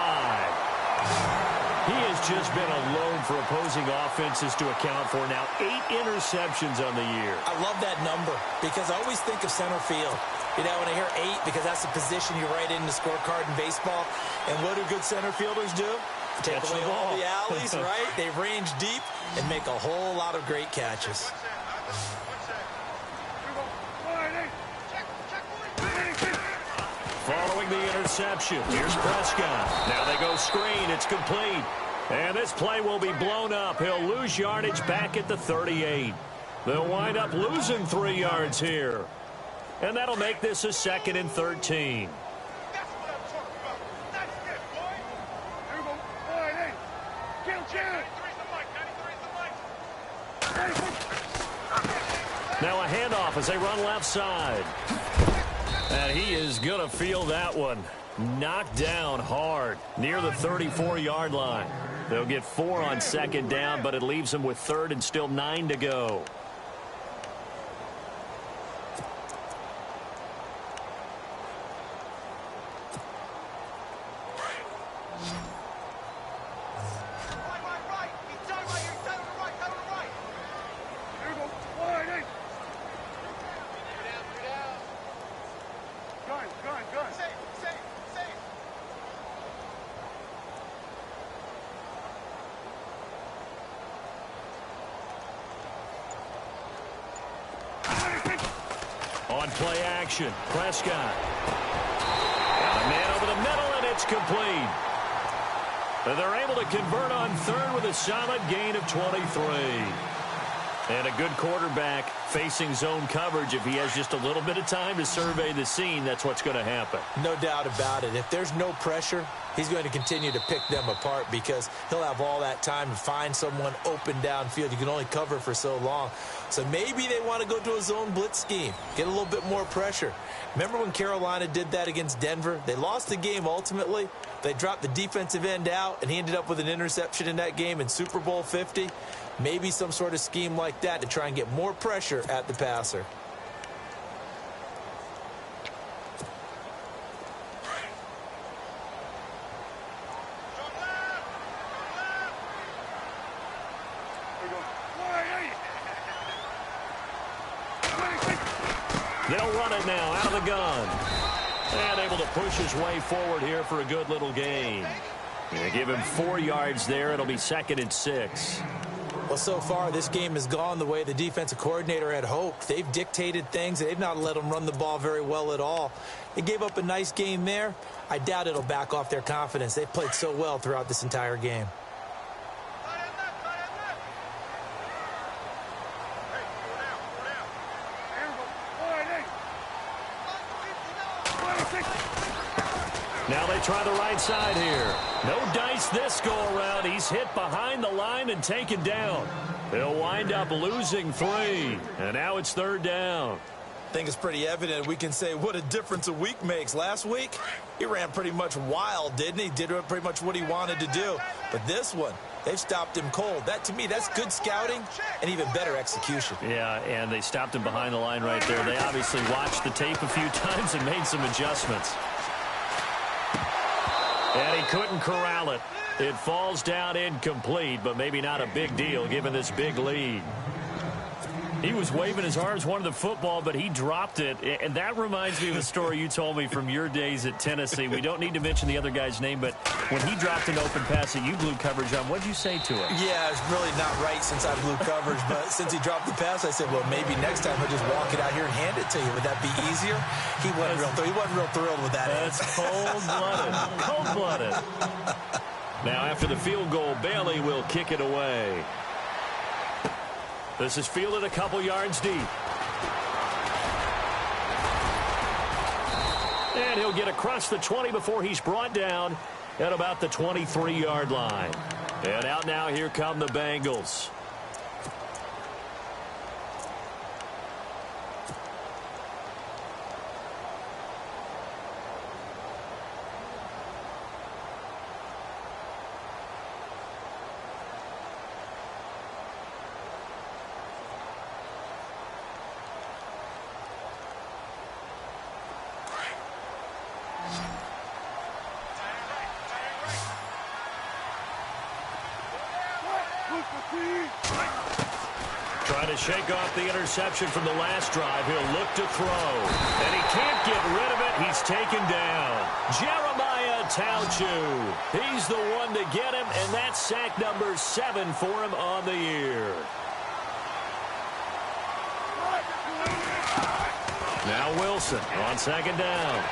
He has just been alone for opposing offenses to account for now 8 interceptions on the year. I love that number because I always think of center field. You know, when I hear 8, because that's the position you write in the scorecard in baseball. And what do good center fielders do? Take away all the alleys, right? They range deep and make a whole lot of great catches. Following the interception, here's Prescott. Now they go screen. It's complete. And this play will be blown up. He'll lose yardage back at the 38. They'll wind up losing 3 yards here. And that'll make this a 2nd and 13. That's what I'm talking about. That's it, boy. Here we go. All right, hey. Get him, Jared. 93's the mic. Now a handoff as they run left side. And he is going to feel that one. Knocked down hard near the 34-yard line. They'll get 4 on 2nd down, but it leaves them with 3rd and still 9 to go. Good. On play action, Prescott. Got a man over the middle, and it's complete. And they're able to convert on third with a solid gain of 23. And a good quarterback facing zone coverage. If he has just a little bit of time to survey the scene, that's what's going to happen. No doubt about it. If there's no pressure, he's going to continue to pick them apart because he'll have all that time to find someone open downfield. You can only cover for so long. So maybe they want to go to a zone blitz scheme, get a little bit more pressure. Remember when Carolina did that against Denver? They lost the game ultimately. They dropped the defensive end out, and he ended up with an interception in that game in Super Bowl 50. Maybe some sort of scheme like that to try and get more pressure at the passer. They'll run it now out of the gun. And able to push his way forward here for a good little gain. They give him 4 yards there. It'll be 2nd and 6. Well, so far, this game has gone the way the defensive coordinator had hoped. They've dictated things. They've not let them run the ball very well at all. They gave up a nice game there. I doubt it'll back off their confidence. They've played so well throughout this entire game. Now they try the right side here. No dice this go-around. He's hit behind the line and taken down. They'll wind up losing 3. And now it's 3rd down. I think it's pretty evident. We can say what a difference a week makes. Last week, he ran pretty much wild, didn't he? Did pretty much what he wanted to do. But this one, they've stopped him cold. That, to me, that's good scouting and even better execution. Yeah, and they stopped him behind the line right there. They obviously watched the tape a few times and made some adjustments. And he couldn't corral it. It falls down incomplete, but maybe not a big deal given this big lead. He was waving his arms, wanted the football, but he dropped it. And that reminds me of a story you told me from your days at Tennessee. We don't need to mention the other guy's name, but when he dropped an open pass that you blew coverage on, what did you say to it? Yeah, it's really not right since I blew coverage, but since he dropped the pass, I said, well, maybe next time he'll just walk it out here and hand it to you. Would that be easier? He wasn't real thrilled with that. That's cold-blooded. Cold-blooded. Now, after the field goal, Bailey will kick it away. This is fielded a couple yards deep. And he'll get across the 20 before he's brought down at about the 23-yard line. And out now, here come the Bengals. Trying to shake off the interception from the last drive. He'll look to throw. And he can't get rid of it. He's taken down. Jeremiah Tauchu. He's the one to get him, and that's sack number 7 for him on the year. Now Wilson on 2nd down.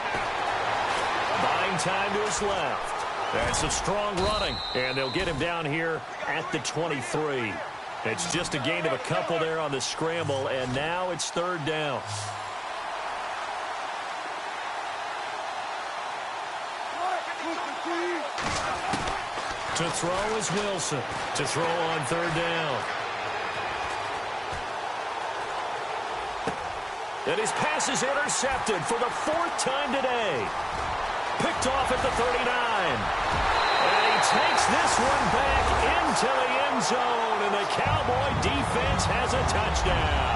Buying time to his left. That's some strong running, and they'll get him down here at the 23. It's just a gain of a couple there on the scramble, and now it's 3rd down. To throw is Wilson. To throw on 3rd down. And his pass is intercepted for the 4th time today. Picked off at the 39. And he takes this one back into the end zone, and the Cowboy defense has a touchdown.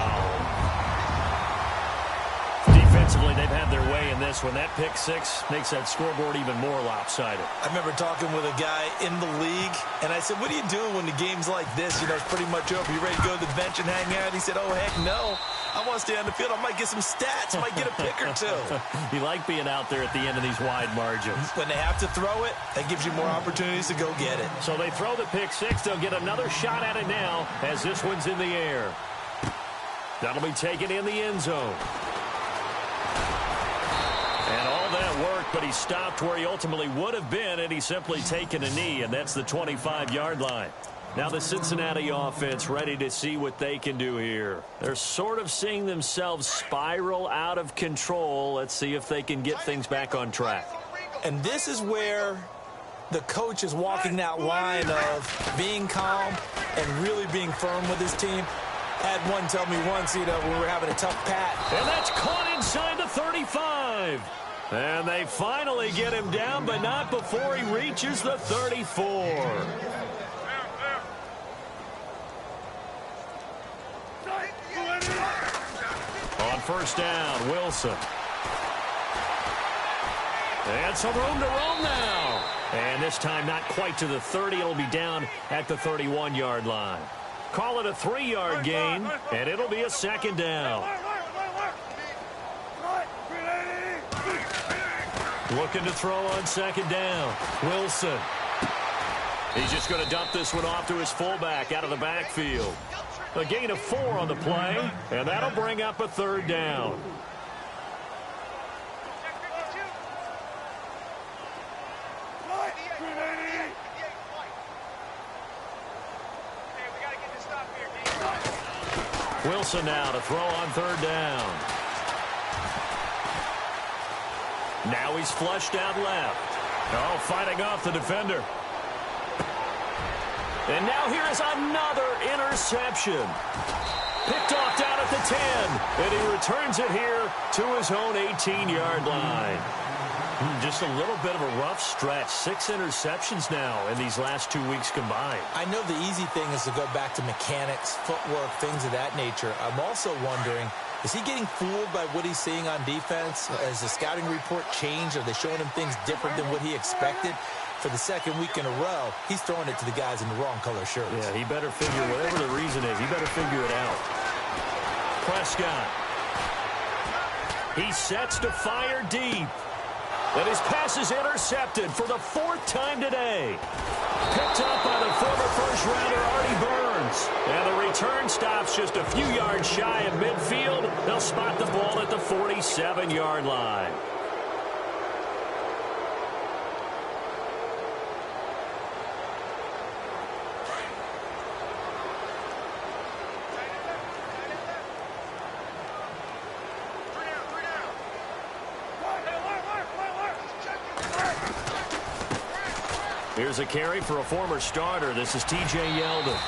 Defensively, they've had their way in this one. That pick 6 makes that scoreboard even more lopsided. I remember talking with a guy in the league, and I said, what do you do when the game's like this? You know, it's pretty much over. You ready to go to the bench and hang out? He said, oh, heck no. I want to stay on the field. I might get some stats. I might get a pick or 2. You like being out there at the end of these wide margins. When they have to throw it, that gives you more opportunities to go get it. So they throw the pick 6. They'll get another shot at it now as this one's in the air. That'll be taken in the end zone. But he stopped where he ultimately would have been, and he's simply taken a knee, and that's the 25-yard line. Now the Cincinnati offense ready to see what they can do here. They're sort of seeing themselves spiral out of control. Let's see if they can get things back on track. And this is where the coach is walking that line of being calm and really being firm with his team. Had one tell me once, when we were having a tough pat. And that's caught inside the 35. And they finally get him down, but not before he reaches the 34. On first down, Wilson. And some room to roam now. And this time not quite to the 30. It'll be down at the 31-yard line. Call it a 3-yard gain, and it'll be a second down. Looking to throw on second down. Wilson. He's just going to dump this one off to his fullback out of the backfield. A gain of 4 on the play, and that'll bring up a third down. Wilson now to throw on third down. Now he's flushed out left. Oh, fighting off the defender. And now here is another interception. Picked off down at the 10. And he returns it here to his own 18-yard line. Just a little bit of a rough stretch. 6 interceptions now in these last 2 weeks combined. I know the easy thing is to go back to mechanics, footwork, things of that nature. I'm also wondering, is he getting fooled by what he's seeing on defense? Has the scouting report changed? Are they showing him things different than what he expected? For the second week in a row, he's throwing it to the guys in the wrong color shirts. Yeah, he better figure, whatever the reason is, he better figure it out. Prescott. He sets to fire deep. And his pass is intercepted for the 4th time today. Picked up by the former first-rounder Artie Burns. And the return stops just a few yards shy of midfield. They'll spot the ball at the 47-yard line. Here's a carry for a former starter. This is T.J. Yeldon.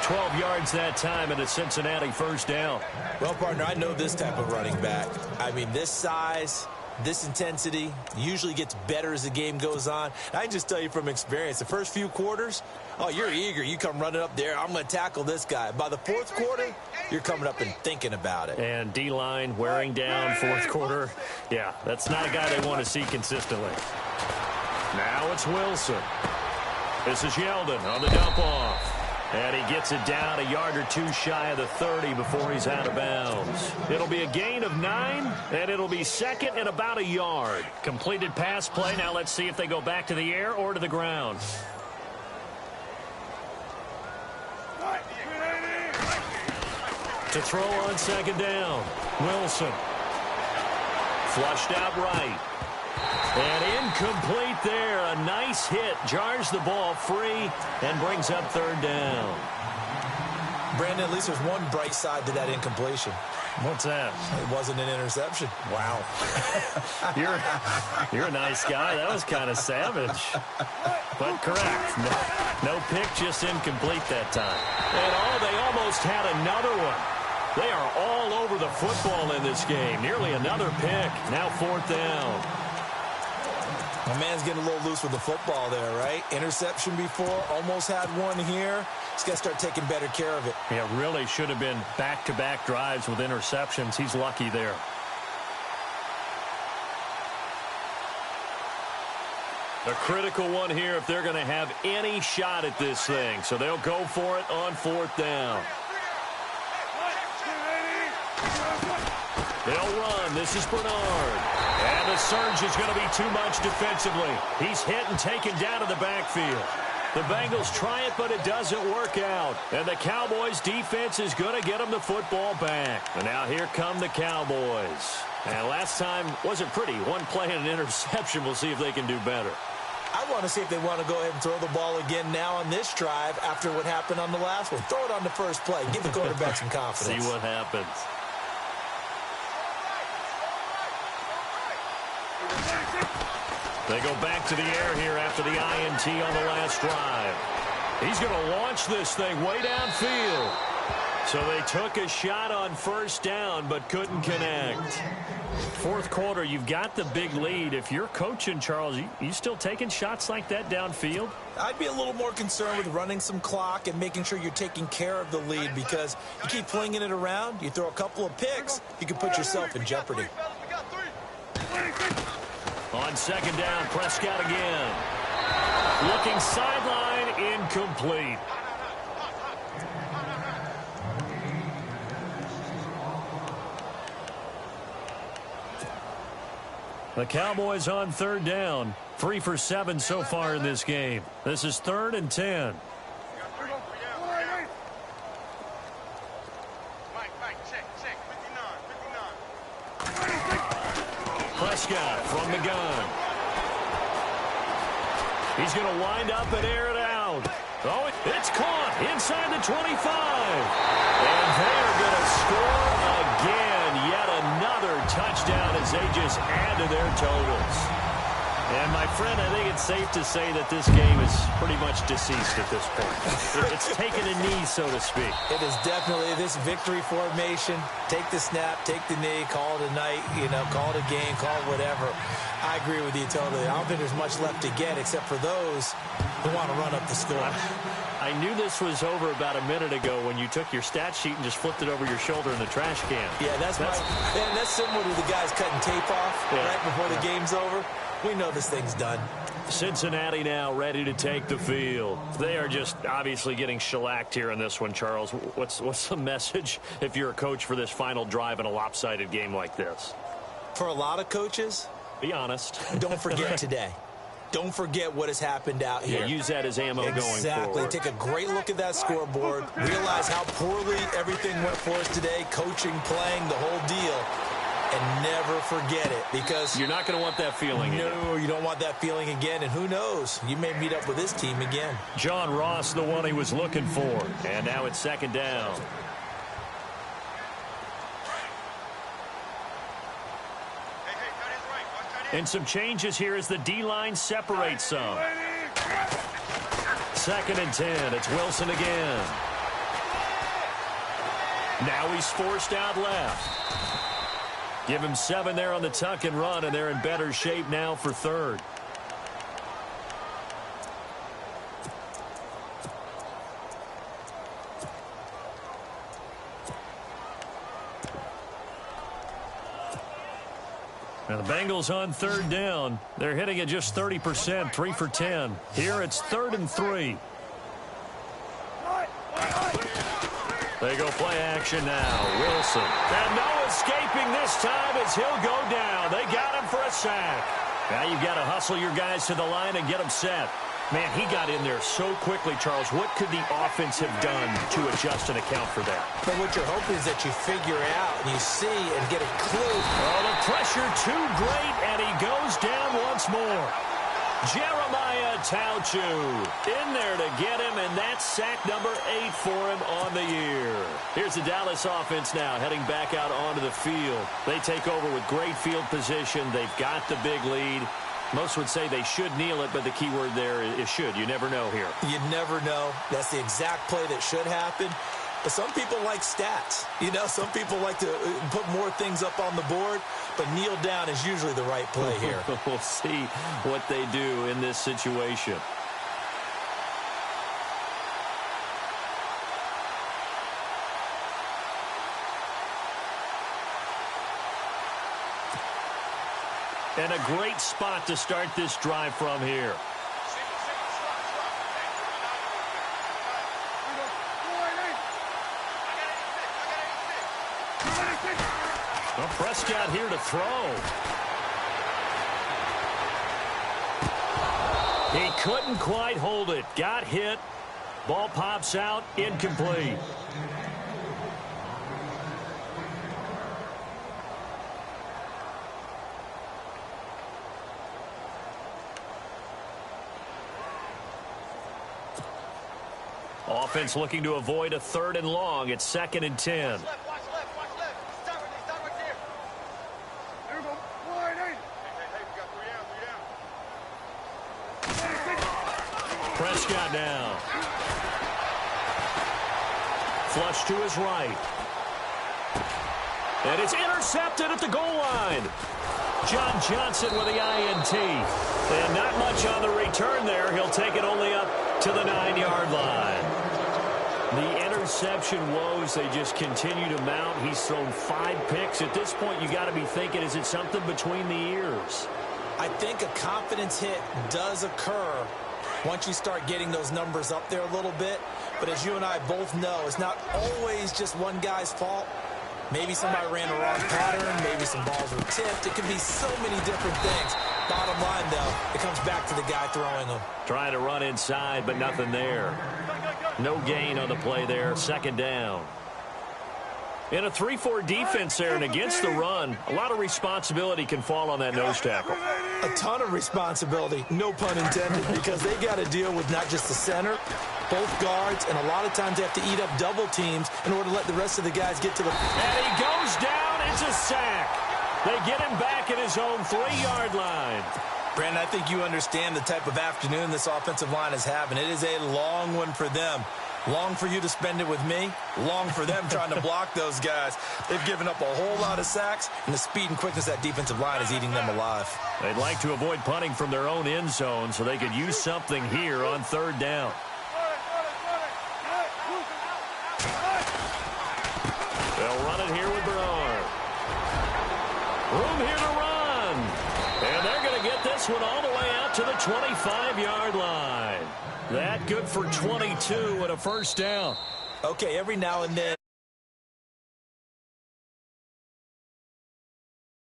12 yards that time and a Cincinnati first down. Well, partner, I know this type of running back. I mean, this size, this intensity usually gets better as the game goes on. I can just tell you from experience, the first few quarters, oh, you're eager. You come running up there. I'm going to tackle this guy. By the 4th quarter, you're coming up and thinking about it. And D-line wearing down 4th quarter. Yeah, that's not a guy they want to see consistently. Now it's Wilson. This is Yeldon on the dump off. And he gets it down a yard or 2 shy of the 30 before he's out of bounds. It'll be a gain of 9, and it'll be second and about a yard. Completed pass play. Now let's see if they go back to the air or to the ground. To throw on second down. Wilson. Flushed out right. And incomplete there. A nice hit. Jars the ball free and brings up third down. Brandon, at least there's one bright side to that incompletion. What's that? It wasn't an interception. Wow. You're a nice guy. That was kind of savage. But correct. No pick, just incomplete that time. And they almost had another one. They are all over the football in this game. Nearly another pick. Now 4th down. My man's getting a little loose with the football there, right? Interception before, almost had one here. He's got to start taking better care of it. Yeah, really should have been back-to-back drives with interceptions. He's lucky there. A critical one here if they're going to have any shot at this thing. So they'll go for it on 4th down. They'll run. This is Bernard. And the surge is going to be too much defensively. He's hit and taken down to the backfield. The Bengals try it, but it doesn't work out. And the Cowboys defense is going to get them the football back. And now here come the Cowboys. And last time wasn't pretty. One play and an interception. We'll see if they can do better. I want to see if they want to go ahead and throw the ball again now on this drive after what happened on the last one. Throw it on the first play. Give the quarterback some confidence. See what happens. They go back to the air here after the INT on the last drive. He's going to launch this thing way downfield. So they took a shot on first down but couldn't connect. Fourth quarter, you've got the big lead. If you're coaching, Charles, you still taking shots like that downfield? I'd be a little more concerned with running some clock and making sure you're taking care of the lead, because you keep flinging it around, you throw a couple of picks, you can put yourself in jeopardy. On second down, Prescott again. Looking sideline, incomplete. The Cowboys on third down. 3 for 7 so far in this game. This is 3rd and 10. Prescott from the gun. He's going to wind up and air it out. Oh, it's caught inside the 25. And they're going to score again. Yet another touchdown as they just add to their totals. And, my friend, I think it's safe to say that this game is pretty much deceased at this point. It's taken a knee, so to speak. It is definitely this victory formation. Take the snap, take the knee, call it a night, call it a game, call it whatever. I agree with you totally. I don't think there's much left to get except for those who want to run up the score. I knew this was over about a minute ago when you took your stat sheet and just flipped it over your shoulder in the trash can. Yeah, that's similar to the guys cutting tape off right before the game's over. We know this thing's done. Cincinnati now ready to take the field. They are just obviously getting shellacked here in this one, Charles. What's the message if you're a coach for this final drive in a lopsided game like this? For a lot of coaches, be honest. Don't forget today. Don't forget what has happened out here. Yeah, use that as ammo going forward. Exactly. Take a great look at that scoreboard. Realize how poorly everything went for us today. Coaching, playing, the whole deal. And never forget it, because you're not going to want that feeling again. No, you don't want that feeling again. And who knows? You may meet up with this team again. John Ross, the one he was looking for. And now it's second down. And some changes here as the D-line separates some. 2nd and 10. It's Wilson again. Now he's forced out left. Give him 7 there on the tuck and run, and they're in better shape now for 3rd. Now the Bengals on 3rd down. They're hitting at just 30%, 3 for 10. Here it's 3rd and 3. They go play action now. Wilson. And no escaping this time as he'll go down. They got him for a sack. Now you've got to hustle your guys to the line and get them set. Man, he got in there so quickly, Charles. What could the offense have done to adjust and account for that? But what you're hoping is that you figure out and you see and get a clue. Oh, the pressure too great, and he goes down once more. Jeremiah Tauchu in there to get him, and that's sack number 8 for him on the year. Here's the Dallas offense now heading back out onto the field. They take over with great field position. They've got the big lead. Most would say they should kneel it, but the key word there is should. You never know here. You never know. That's the exact play that should happen. But some people like stats. Some people like to put more things up on the board, but kneel down is usually the right play here. We'll see what they do in this situation. And a great spot to start this drive from here. Well, Prescott here to throw. He couldn't quite hold it. Got hit. Ball pops out. Incomplete. Offense looking to avoid a 3rd and long. It's 2nd and 10. Watch left, watch left, watch left. Start right there. There we go. Wide eight. Hey, we got 3 down. Prescott now. Flush to his right. And it's intercepted at the goal line. John Johnson with the INT. And not much on the return there. He'll take it only up to the 9-yard line. The interception woes, they just continue to mount. He's thrown 5 picks. At this point, you got to be thinking, is it something between the ears? I think a confidence hit does occur once you start getting those numbers up there a little bit. But as you and I both know, it's not always just one guy's fault. Maybe somebody ran the wrong pattern. Maybe some balls were tipped. It could be so many different things. Bottom line, though, it comes back to the guy throwing them. Trying to run inside, but nothing there. No gain on the play there. 2nd down. In a 3-4 defense there and against the run, a lot of responsibility can fall on that nose tackle. A ton of responsibility, no pun intended, because they got to deal with not just the center, both guards, and a lot of times they have to eat up double teams in order to let the rest of the guys get to the... And he goes down. It's a sack. They get him back at his own 3-yard line. Brandon, I think you understand the type of afternoon this offensive line is having. It is a long one for them. Long for you to spend it with me. Long for them trying to block those guys. They've given up a whole lot of sacks, and the speed and quickness of that defensive line is eating them alive. They'd like to avoid punting from their own end zone so they could use something here on 3rd down. They'll run it here with Bernard. Room here to run. And they're going to get this one all the way out to the 25-yard line. That good for 22 and a 1st down. Okay, every now and then